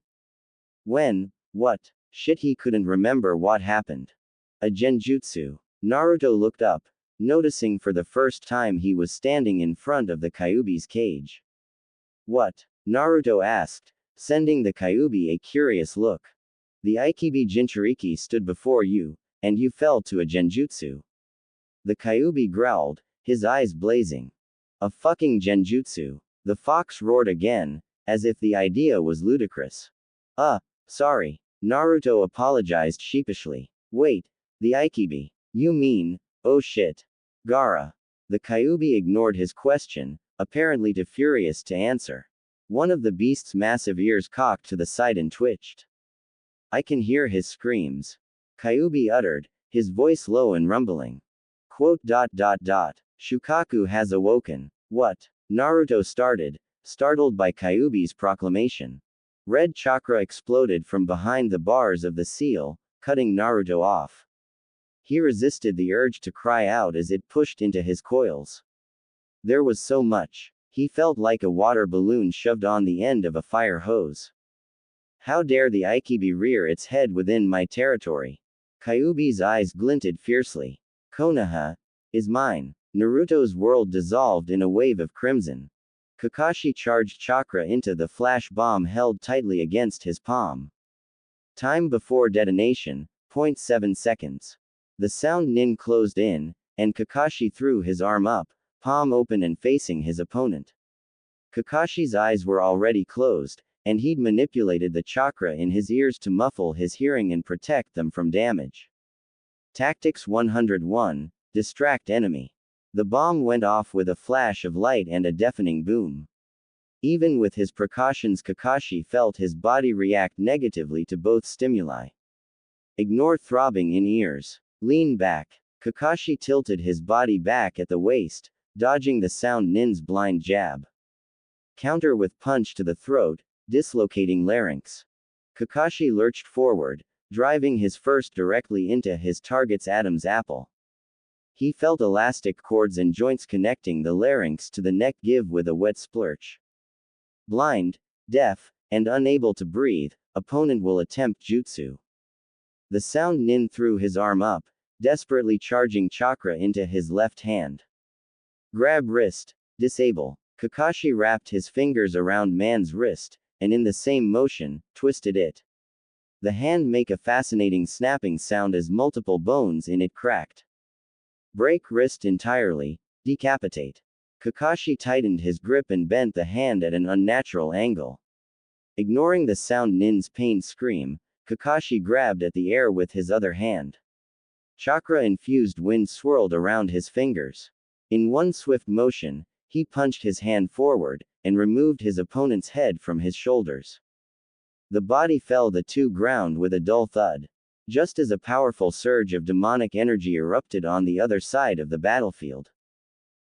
What? Shit, he couldn't remember what happened. A genjutsu. Naruto looked up, noticing for the first time he was standing in front of the Kyuubi's cage. What? Naruto asked, sending the Kyuubi a curious look. The Aikibi Jinchuriki stood before you, and you fell to a genjutsu. The Kyuubi growled, his eyes blazing. A fucking genjutsu. The fox roared again, as if the idea was ludicrous. Sorry. Naruto apologized sheepishly. Wait, the Aikibi. You mean, oh shit. Gaara. The Kyuubi ignored his question, apparently too furious to answer. One of the beast's massive ears cocked to the side and twitched. I can hear his screams. Kyuubi uttered, his voice low and rumbling. Shukaku has awoken. What? Naruto started, startled by Kyuubi's proclamation. Red chakra exploded from behind the bars of the seal, cutting Naruto off. He resisted the urge to cry out as it pushed into his coils. There was so much. He felt like a water balloon shoved on the end of a fire hose. How dare the Aikibi rear its head within my territory? Kyuubi's eyes glinted fiercely. Konoha is mine. Naruto's world dissolved in a wave of crimson. Kakashi charged chakra into the flash bomb held tightly against his palm. Time before detonation, 0.7 seconds. The sound nin closed in, and Kakashi threw his arm up, palm open and facing his opponent. Kakashi's eyes were already closed, and he'd manipulated the chakra in his ears to muffle his hearing and protect them from damage. Tactics 101, distract enemy. The bomb went off with a flash of light and a deafening boom. Even with his precautions, Kakashi felt his body react negatively to both stimuli. Ignore throbbing in ears. Lean back. Kakashi tilted his body back at the waist, dodging the sound nin's blind jab. Counter with punch to the throat, dislocating larynx. Kakashi lurched forward, driving his first directly into his target's Adam's apple. He felt elastic cords and joints connecting the larynx to the neck give with a wet splurch. Blind, deaf, and unable to breathe, opponent will attempt jutsu. The sound nin threw his arm up, desperately charging chakra into his left hand. Grab wrist, disable. Kakashi wrapped his fingers around man's wrist, and in the same motion, twisted it. The hand make a fascinating snapping sound as multiple bones in it cracked. Break wrist entirely, decapitate. Kakashi tightened his grip and bent the hand at an unnatural angle. Ignoring the sound nin's pained scream, Kakashi grabbed at the air with his other hand. Chakra-infused wind swirled around his fingers. In one swift motion, he punched his hand forward, and removed his opponent's head from his shoulders. The body fell to ground with a dull thud. Just as a powerful surge of demonic energy erupted on the other side of the battlefield.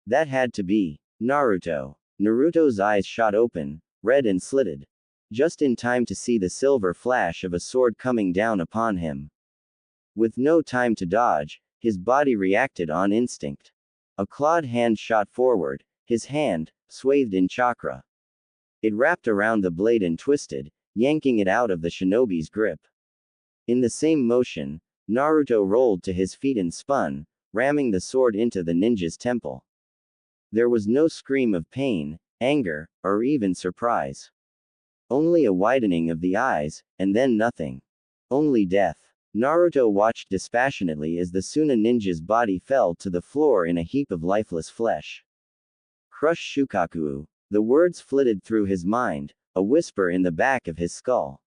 That had to be Naruto. Naruto's eyes shot open, red and slitted. Just in time to see the silver flash of a sword coming down upon him. With no time to dodge, his body reacted on instinct. A clawed hand shot forward, his hand, swathed in chakra. It wrapped around the blade and twisted, yanking it out of the shinobi's grip. In the same motion, Naruto rolled to his feet and spun, ramming the sword into the ninja's temple. There was no scream of pain, anger, or even surprise. Only a widening of the eyes, and then nothing. Only death. Naruto watched dispassionately as the Suna ninja's body fell to the floor in a heap of lifeless flesh. Crush Shukaku. The words flitted through his mind, a whisper in the back of his skull.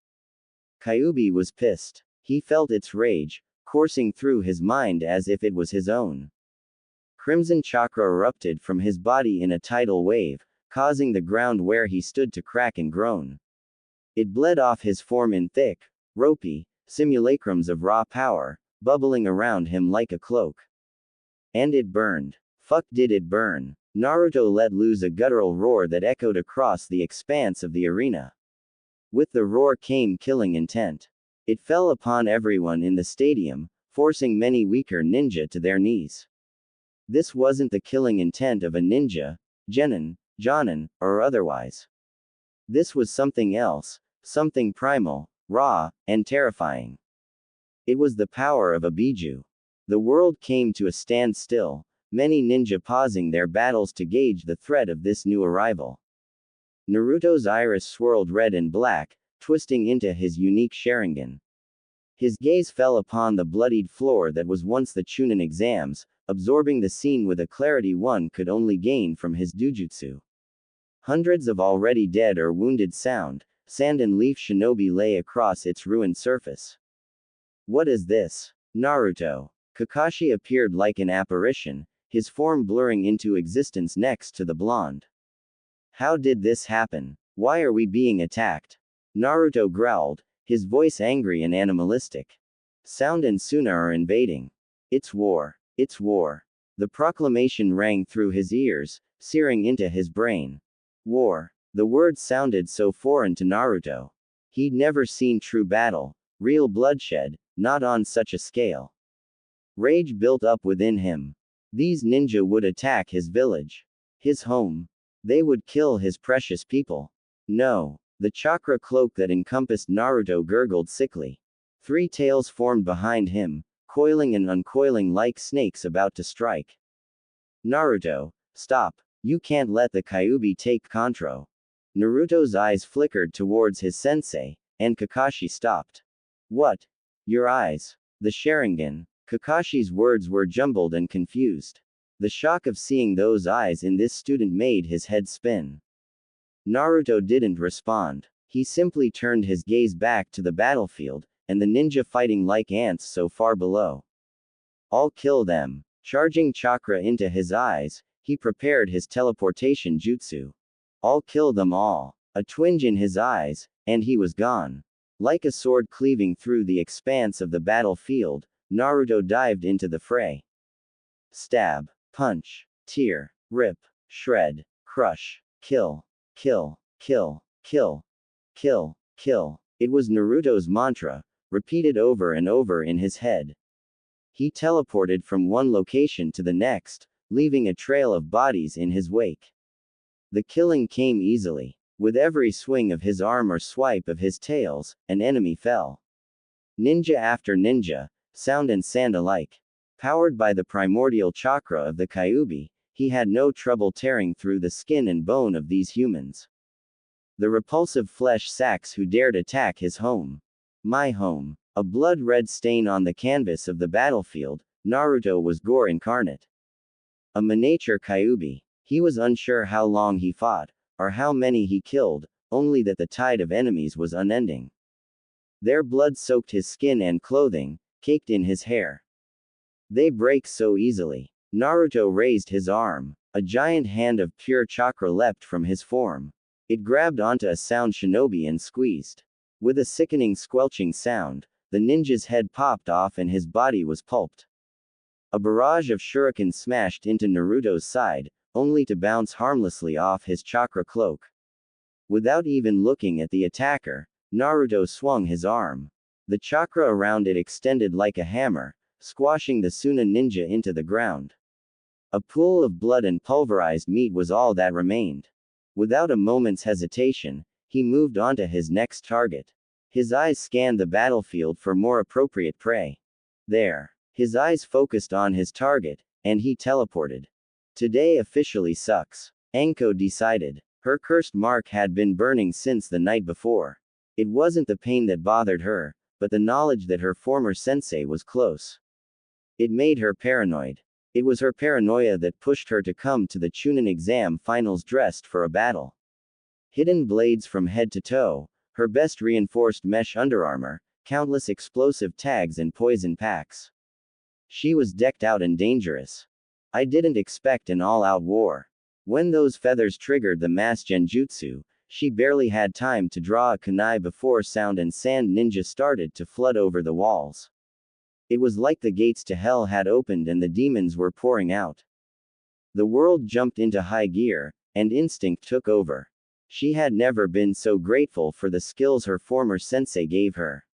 Kyuubi was pissed. He felt its rage, coursing through his mind as if it was his own. Crimson chakra erupted from his body in a tidal wave, causing the ground where he stood to crack and groan. It bled off his form in thick, ropey, simulacrums of raw power, bubbling around him like a cloak. And it burned. Fuck did it burn. Naruto let loose a guttural roar that echoed across the expanse of the arena. With the roar came killing intent. It fell upon everyone in the stadium, forcing many weaker ninja to their knees. This wasn't the killing intent of a ninja, genin, jonin, or otherwise. This was something else, something primal, raw, and terrifying. It was the power of a Biju. The world came to a standstill, many ninja pausing their battles to gauge the threat of this new arrival. Naruto's iris swirled red and black, twisting into his unique Sharingan. His gaze fell upon the bloodied floor that was once the Chunin exams, absorbing the scene with a clarity one could only gain from his dujutsu. Hundreds of already dead or wounded sand and leaf shinobi lay across its ruined surface. What is this? Naruto. Kakashi appeared like an apparition, his form blurring into existence next to the blonde. How did this happen? Why are we being attacked? Naruto growled, his voice angry and animalistic. Sound and Suna are invading. It's war. It's war. The proclamation rang through his ears, searing into his brain. War. The word sounded so foreign to Naruto. He'd never seen true battle, real bloodshed, not on such a scale. Rage built up within him. These ninja would attack his village. His home. They would kill his precious people. No. The chakra cloak that encompassed Naruto gurgled sickly. Three tails formed behind him, coiling and uncoiling like snakes about to strike. Naruto, stop. You can't let the Kyuubi take control. Naruto's eyes flickered towards his sensei, and Kakashi stopped. What? Your eyes. The Sharingan. Kakashi's words were jumbled and confused. The shock of seeing those eyes in this student made his head spin. Naruto didn't respond. He simply turned his gaze back to the battlefield, and the ninja fighting like ants so far below. I'll kill them. Charging chakra into his eyes, he prepared his teleportation jutsu. I'll kill them all. A twinge in his eyes, and he was gone. Like a sword cleaving through the expanse of the battlefield, Naruto dived into the fray. Stab, punch, tear, rip, shred, crush, kill, kill, kill, kill, kill, kill. It was Naruto's mantra, repeated over and over in his head. He teleported from one location to the next, leaving a trail of bodies in his wake. The killing came easily. With every swing of his arm or swipe of his tails, an enemy fell. Ninja after ninja, sound and sand alike. Powered by the primordial chakra of the Kyuubi, he had no trouble tearing through the skin and bone of these humans. The repulsive flesh sacks who dared attack his home. My home. A blood-red stain on the canvas of the battlefield, Naruto was gore incarnate. A miniature Kyuubi. He was unsure how long he fought, or how many he killed, only that the tide of enemies was unending. Their blood soaked his skin and clothing, caked in his hair. They break so easily. Naruto raised his arm. A giant hand of pure chakra leapt from his form. It grabbed onto a sound shinobi and squeezed. With a sickening squelching sound, the ninja's head popped off and his body was pulped. A barrage of shurikens smashed into Naruto's side, only to bounce harmlessly off his chakra cloak. Without even looking at the attacker, Naruto swung his arm. The chakra around it extended like a hammer, squashing the Suna ninja into the ground. A pool of blood and pulverized meat was all that remained. Without a moment's hesitation, he moved on to his next target. His eyes scanned the battlefield for more appropriate prey. There. His eyes focused on his target, and he teleported. Today officially sucks. Anko decided. Her cursed mark had been burning since the night before. It wasn't the pain that bothered her, but the knowledge that her former sensei was close. It made her paranoid. It was her paranoia that pushed her to come to the Chunin exam finals dressed for a battle. Hidden blades from head to toe, her best reinforced mesh underarmor, countless explosive tags and poison packs. She was decked out and dangerous. I didn't expect an all-out war. When those feathers triggered the mass genjutsu, she barely had time to draw a kunai before sound and sand ninja started to flood over the walls. It was like the gates to hell had opened and the demons were pouring out. The world jumped into high gear, and instinct took over. She had never been so grateful for the skills her former sensei gave her.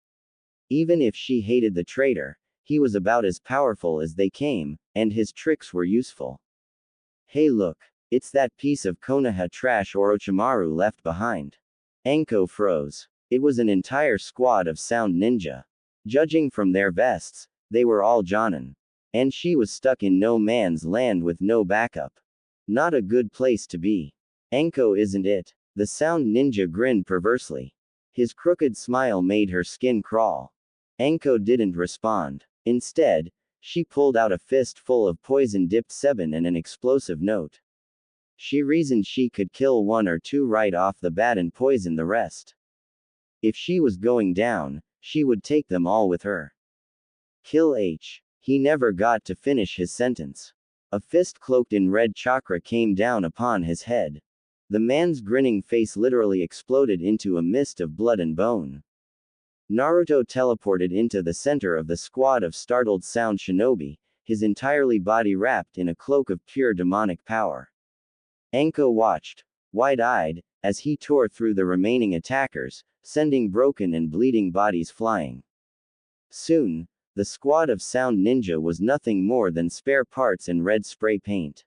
Even if she hated the traitor, he was about as powerful as they came, and his tricks were useful. Hey look, it's that piece of Konoha trash Orochimaru left behind. Anko froze. It was an entire squad of sound ninja. Judging from their vests, they were all Jonin. And she was stuck in no man's land with no backup. Not a good place to be. Anko isn't it? The sound ninja grinned perversely. His crooked smile made her skin crawl. Anko didn't respond. Instead, she pulled out a fist full of poison-dipped seben and an explosive note. She reasoned she could kill one or two right off the bat and poison the rest. If she was going down, she would take them all with her. Kill H. He never got to finish his sentence. A fist cloaked in red chakra came down upon his head. The man's grinning face literally exploded into a mist of blood and bone. Naruto teleported into the center of the squad of startled sound shinobi, his entirely body wrapped in a cloak of pure demonic power. Anko watched, wide-eyed, as he tore through the remaining attackers, sending broken and bleeding bodies flying. Soon, the squad of sound ninja was nothing more than spare parts and red spray paint.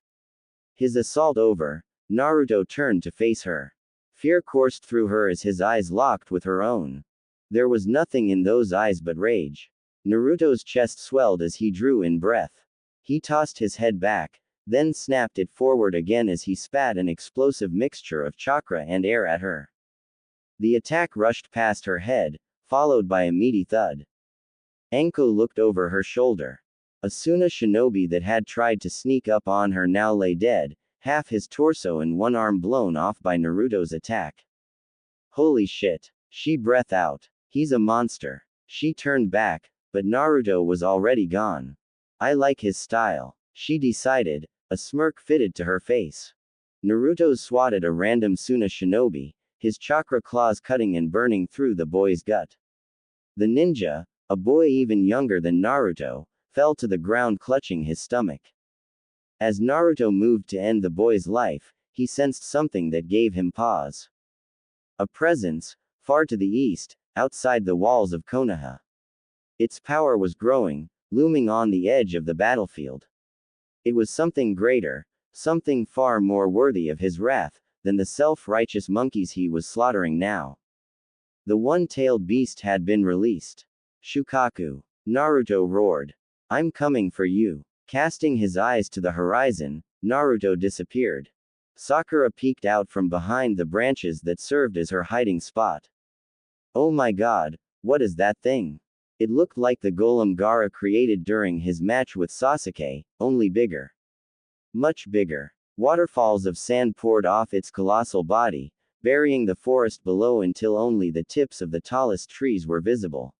His assault over, Naruto turned to face her. Fear coursed through her as his eyes locked with her own. There was nothing in those eyes but rage. Naruto's chest swelled as he drew in breath. He tossed his head back, then snapped it forward again as he spat an explosive mixture of chakra and air at her. The attack rushed past her head, followed by a meaty thud. Anko looked over her shoulder. Asuna shinobi that had tried to sneak up on her now lay dead, half his torso and one arm blown off by Naruto's attack. Holy shit. She breathed out. He's a monster. She turned back, but Naruto was already gone. I like his style, she decided, a smirk fitted to her face. Naruto swatted a random Suna shinobi, his chakra claws cutting and burning through the boy's gut. The ninja, a boy even younger than Naruto, fell to the ground clutching his stomach. As Naruto moved to end the boy's life, he sensed something that gave him pause. A presence, far to the east, outside the walls of Konoha. Its power was growing, looming on the edge of the battlefield. It was something greater, something far more worthy of his wrath, than the self-righteous monkeys he was slaughtering now. The one-tailed beast had been released. Shukaku. Naruto roared. I'm coming for you. Casting his eyes to the horizon, Naruto disappeared. Sakura peeked out from behind the branches that served as her hiding spot. Oh my god, what is that thing? It looked like the golem Gaara created during his match with Sasuke, only bigger. Much bigger. Waterfalls of sand poured off its colossal body, burying the forest below until only the tips of the tallest trees were visible.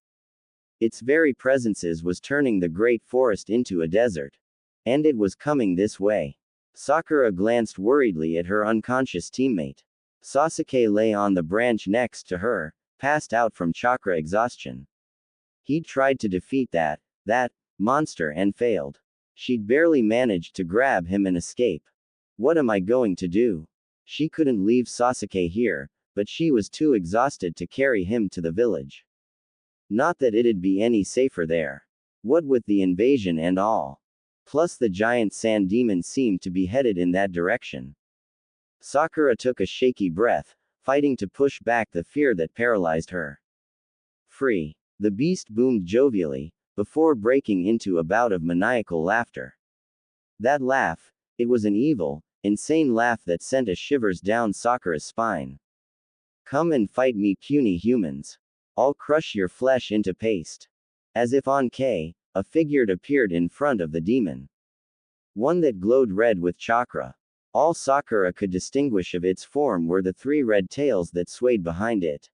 Its very presence was turning the great forest into a desert. And it was coming this way. Sakura glanced worriedly at her unconscious teammate. Sasuke lay on the branch next to her, passed out from chakra exhaustion. He'd tried to defeat that monster and failed. She'd barely managed to grab him and escape. What am I going to do? She couldn't leave Sasuke here, but she was too exhausted to carry him to the village. Not that it'd be any safer there. What with the invasion and all. Plus the giant sand demon seemed to be headed in that direction. Sakura took a shaky breath, fighting to push back the fear that paralyzed her. Free. The beast boomed jovially, before breaking into a bout of maniacal laughter. That laugh, it was an evil, insane laugh that sent a shivers down Sakura's spine. Come and fight me, puny humans. I'll crush your flesh into paste. As if on K, a figure appeared in front of the demon. One that glowed red with chakra. All Sakura could distinguish of its form were the three red tails that swayed behind it.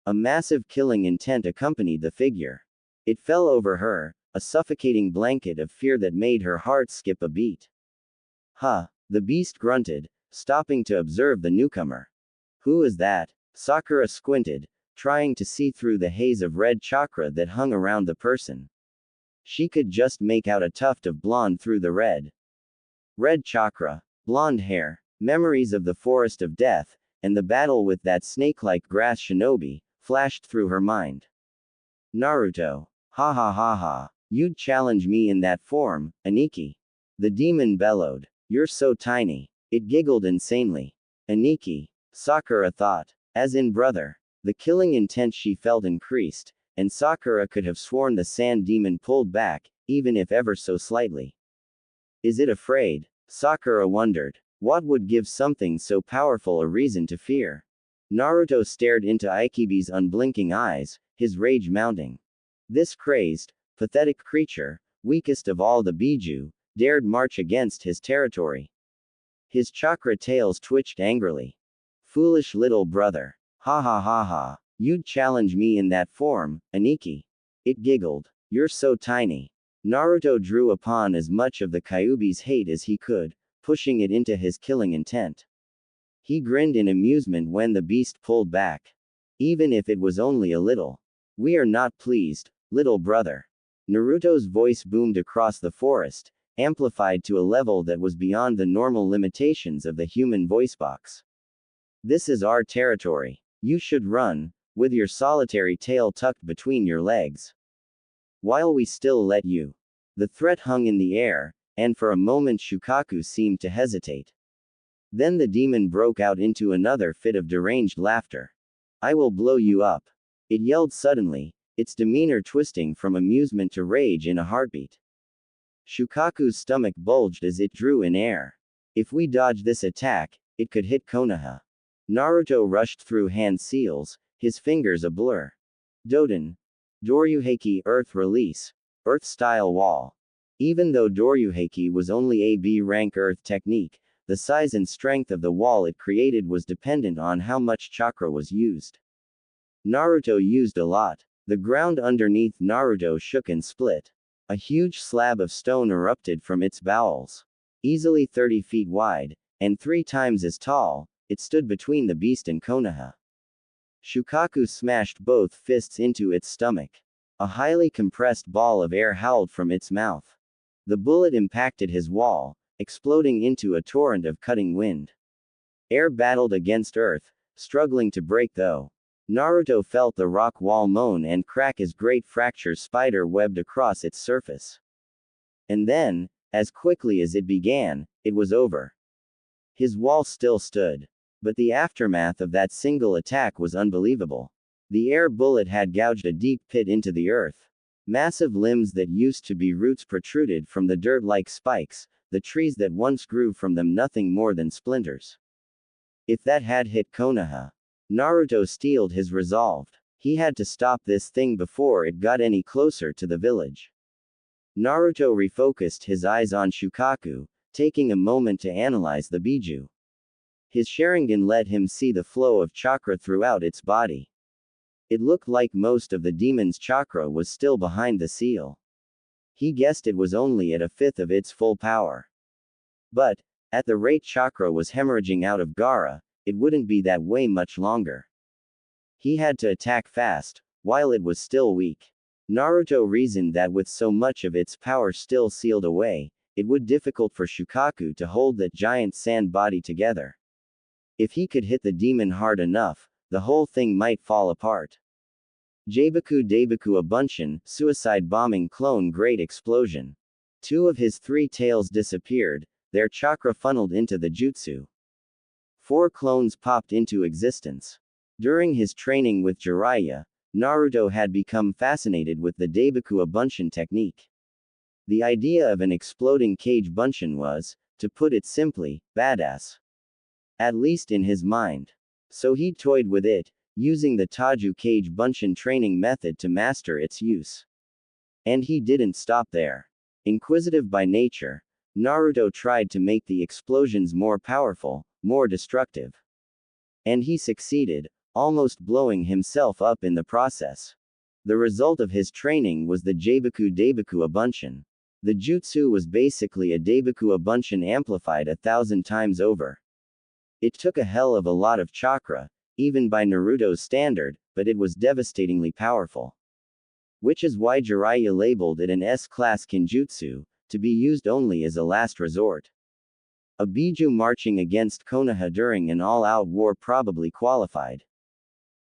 A massive killing intent accompanied the figure. It fell over her, a suffocating blanket of fear that made her heart skip a beat. Huh, the beast grunted, stopping to observe the newcomer. Who is that? Sakura squinted, trying to see through the haze of red chakra that hung around the person. She could just make out a tuft of blonde through the red. Red chakra, blonde hair, memories of the forest of death, and the battle with that snake-like grass shinobi, flashed through her mind. Naruto. Ha ha ha ha. You'd challenge me in that form, Aniki. The demon bellowed. You're so tiny. It giggled insanely. Aniki. Sakura thought. As in brother. The killing intent she felt increased, and Sakura could have sworn the sand demon pulled back, even if ever so slightly. Is it afraid? Sakura wondered. What would give something so powerful a reason to fear? Naruto stared into Aikibi's unblinking eyes, his rage mounting. This crazed, pathetic creature, weakest of all the Biju, dared march against his territory. His chakra tails twitched angrily. Foolish little brother. Ha ha ha ha. You'd challenge me in that form, Aniki. It giggled. You're so tiny. Naruto drew upon as much of the Kyuubi's hate as he could, pushing it into his killing intent. He grinned in amusement when the beast pulled back. Even if it was only a little. We are not pleased, little brother. Naruto's voice boomed across the forest, amplified to a level that was beyond the normal limitations of the human voice box. This is our territory. You should run, with your solitary tail tucked between your legs. While we still let you. The threat hung in the air, and for a moment Shukaku seemed to hesitate. Then the demon broke out into another fit of deranged laughter. I will blow you up. It yelled suddenly, its demeanor twisting from amusement to rage in a heartbeat. Shukaku's stomach bulged as it drew in air. If we dodge this attack, it could hit Konoha. Naruto rushed through hand seals, his fingers a blur. Doden. Doryuheiki Earth Release. Earth-style wall. Even though Doryuheiki was only a B-rank Earth technique, the size and strength of the wall it created was dependent on how much chakra was used. Naruto used a lot. The ground underneath Naruto shook and split. A huge slab of stone erupted from its bowels. Easily 30 feet wide, and 3 times as tall, it stood between the beast and Konoha. Shukaku smashed both fists into its stomach. A highly compressed ball of air howled from its mouth. The bullet impacted his wall, exploding into a torrent of cutting wind. Air battled against earth, struggling to break though. Naruto felt the rock wall moan and crack as great fractures spider webbed across its surface. And then, as quickly as it began, it was over. His wall still stood. But the aftermath of that single attack was unbelievable. The air bullet had gouged a deep pit into the earth. Massive limbs that used to be roots protruded from the dirt like spikes, the trees that once grew from them nothing more than splinters. If that had hit Konoha, Naruto steeled his resolve. He had to stop this thing before it got any closer to the village. Naruto refocused his eyes on Shukaku, taking a moment to analyze the Biju. His Sharingan let him see the flow of chakra throughout its body. It looked like most of the demon's chakra was still behind the seal. He guessed it was only at 1/5 of its full power. But, at the rate chakra was hemorrhaging out of Gaara, it wouldn't be that way much longer. He had to attack fast, while it was still weak. Naruto reasoned that with so much of its power still sealed away, it would be difficult for Shukaku to hold that giant sand body together. If he could hit the demon hard enough, the whole thing might fall apart. Jeibaku Deibaku Abunshin, suicide bombing clone great explosion. 2 of his 3 tails disappeared, their chakra funneled into the jutsu. 4 clones popped into existence. During his training with Jiraiya, Naruto had become fascinated with the Deibaku Abunshin technique. The idea of an exploding cage bunshin was, to put it simply, badass. At least in his mind. So he toyed with it, using the Taju Kage Bunshin training method to master its use. And he didn't stop there. Inquisitive by nature, Naruto tried to make the explosions more powerful, more destructive. And he succeeded, almost blowing himself up in the process. The result of his training was the Jeibaku Deibaku Abunshin. The jutsu was basically a Deibaku Abunshin amplified 1,000 times over. It took a hell of a lot of chakra, even by Naruto's standard, but it was devastatingly powerful. Which is why Jiraiya labeled it an S-class kinjutsu, to be used only as a last resort. A Biju marching against Konoha during an all-out war probably qualified.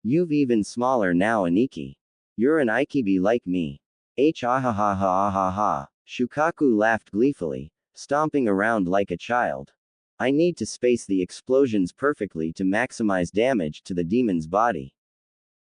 You've even smaller now, Aniki. You're an Ikibi like me. Ha. Shukaku laughed gleefully, stomping around like a child. I need to space the explosions perfectly to maximize damage to the demon's body.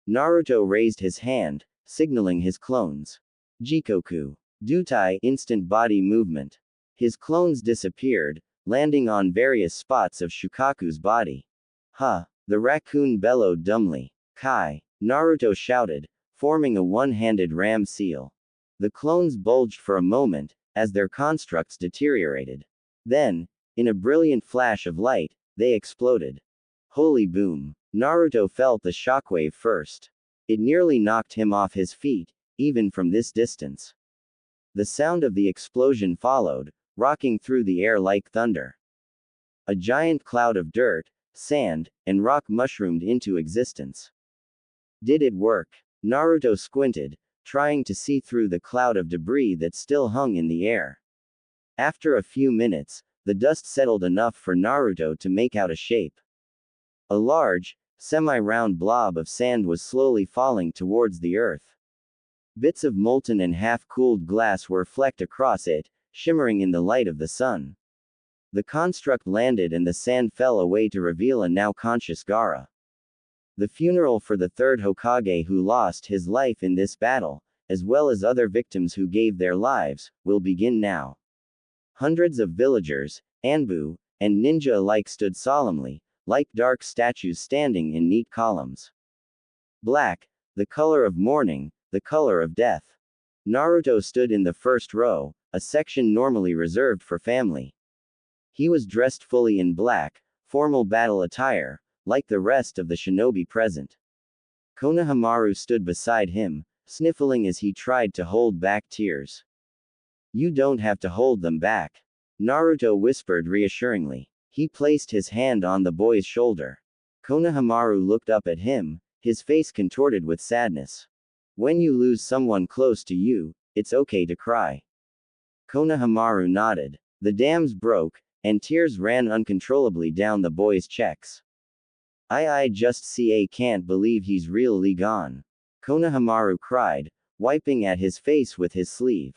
Naruto raised his hand, signaling his clones. Jikoku. Dutai, instant body movement. His clones disappeared, landing on various spots of Shukaku's body. Huh. The raccoon bellowed dumbly. Kai. Naruto shouted, forming a one-handed ram seal. The clones bulged for a moment, as their constructs deteriorated. Then, in a brilliant flash of light, they exploded. Holy boom. Naruto felt the shockwave first. It nearly knocked him off his feet, even from this distance. The sound of the explosion followed, rocking through the air like thunder. A giant cloud of dirt, sand, and rock mushroomed into existence. Did it work? Naruto squinted, trying to see through the cloud of debris that still hung in the air. After a few minutes, the dust settled enough for Naruto to make out a shape. A large, semi-round blob of sand was slowly falling towards the earth. Bits of molten and half-cooled glass were flecked across it, shimmering in the light of the sun. The construct landed and the sand fell away to reveal a now conscious Gaara. The funeral for the third Hokage who lost his life in this battle, as well as other victims who gave their lives, will begin now. Hundreds of villagers, Anbu, and ninja alike stood solemnly, like dark statues standing in neat columns. Black, the color of mourning, the color of death. Naruto stood in the first row, a section normally reserved for family. He was dressed fully in black, formal battle attire, like the rest of the shinobi present. Konohamaru stood beside him, sniffling as he tried to hold back tears. You don't have to hold them back. Naruto whispered reassuringly. He placed his hand on the boy's shoulder. Konohamaru looked up at him, his face contorted with sadness. When you lose someone close to you, it's okay to cry. Konohamaru nodded. The dams broke, and tears ran uncontrollably down the boy's cheeks. I just can't believe he's really gone. Konohamaru cried, wiping at his face with his sleeve.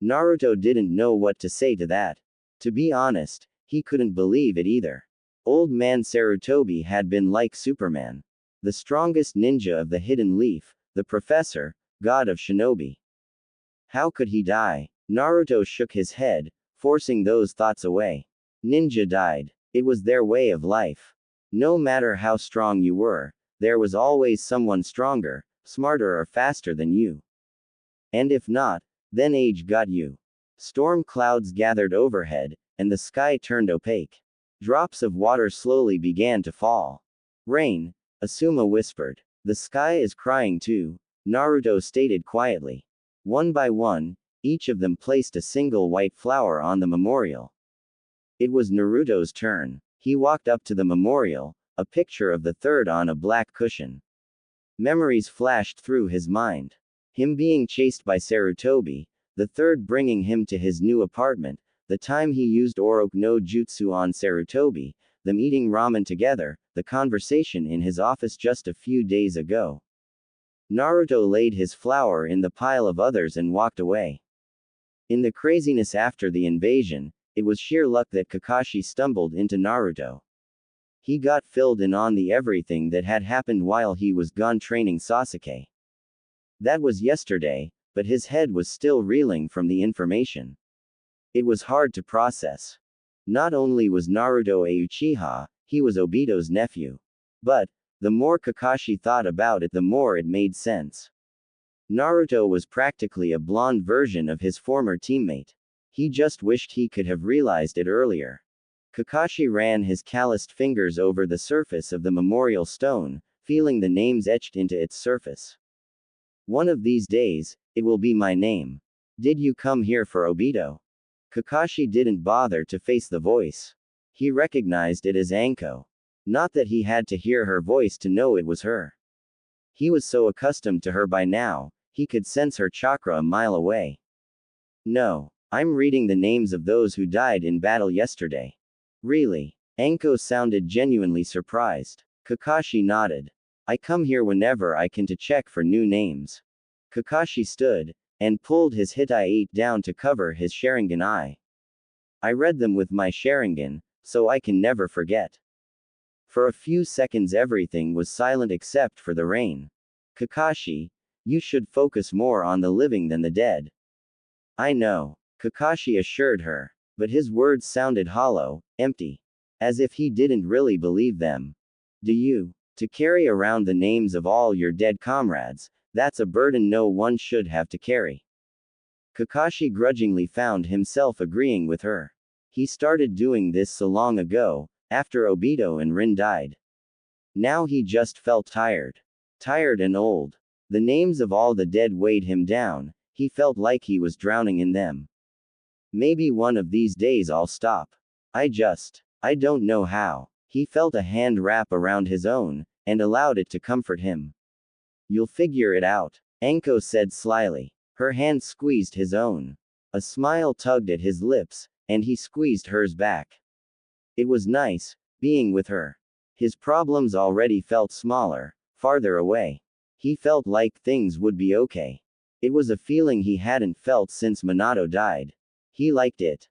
Naruto didn't know what to say to that. To be honest, he couldn't believe it either. Old man Sarutobi had been like Superman. The strongest ninja of the Hidden Leaf, the professor, god of shinobi. How could he die? Naruto shook his head, forcing those thoughts away. Ninja died. It was their way of life. No matter how strong you were, there was always someone stronger, smarter or faster than you. And if not, then age got you. Storm clouds gathered overhead, and the sky turned opaque. Drops of water slowly began to fall. Rain, Asuma whispered. The sky is crying too, Naruto stated quietly. One by one, each of them placed a single white flower on the memorial. It was Naruto's turn. He walked up to the memorial, a picture of the third on a black cushion. Memories flashed through his mind. Him being chased by Sarutobi, the third bringing him to his new apartment, the time he used Oroku no Jutsu on Sarutobi, them eating ramen together, the conversation in his office just a few days ago. Naruto laid his flower in the pile of others and walked away. In the craziness after the invasion, it was sheer luck that Kakashi stumbled into Naruto. He got filled in on the everything that had happened while he was gone training Sasuke. That was yesterday, but his head was still reeling from the information. It was hard to process. Not only was Naruto a Uchiha, he was Obito's nephew. But, The more Kakashi thought about it, the more it made sense. Naruto was practically a blonde version of his former teammate. He just wished he could have realized it earlier. Kakashi ran his calloused fingers over the surface of the memorial stone, feeling the names etched into its surface. One of these days, it will be my name. Did you come here for Obito? Kakashi didn't bother to face the voice. He recognized it as Anko. Not that he had to hear her voice to know it was her. He was so accustomed to her by now, he could sense her chakra a mile away. No, I'm reading the names of those who died in battle yesterday. Really? Anko sounded genuinely surprised. Kakashi nodded. I come here whenever I can to check for new names. Kakashi stood, and pulled his Hitai down to cover his Sharingan eye. I read them with my Sharingan, so I can never forget. For a few seconds everything was silent except for the rain. Kakashi, you should focus more on the living than the dead. I know, Kakashi assured her, but his words sounded hollow, empty. As if he didn't really believe them. Do you? To carry around the names of all your dead comrades, that's a burden no one should have to carry. Kakashi grudgingly found himself agreeing with her. He started doing this so long ago, after Obito and Rin died. Now he just felt tired. Tired and old. The names of all the dead weighed him down, he felt like he was drowning in them. Maybe one of these days I'll stop. I don't know how. He felt a hand wrap around his own, and allowed it to comfort him. You'll figure it out, Anko said slyly. Her hand squeezed his own. A smile tugged at his lips, and he squeezed hers back. It was nice, being with her. His problems already felt smaller, farther away. He felt like things would be okay. It was a feeling he hadn't felt since Minato died. He liked it.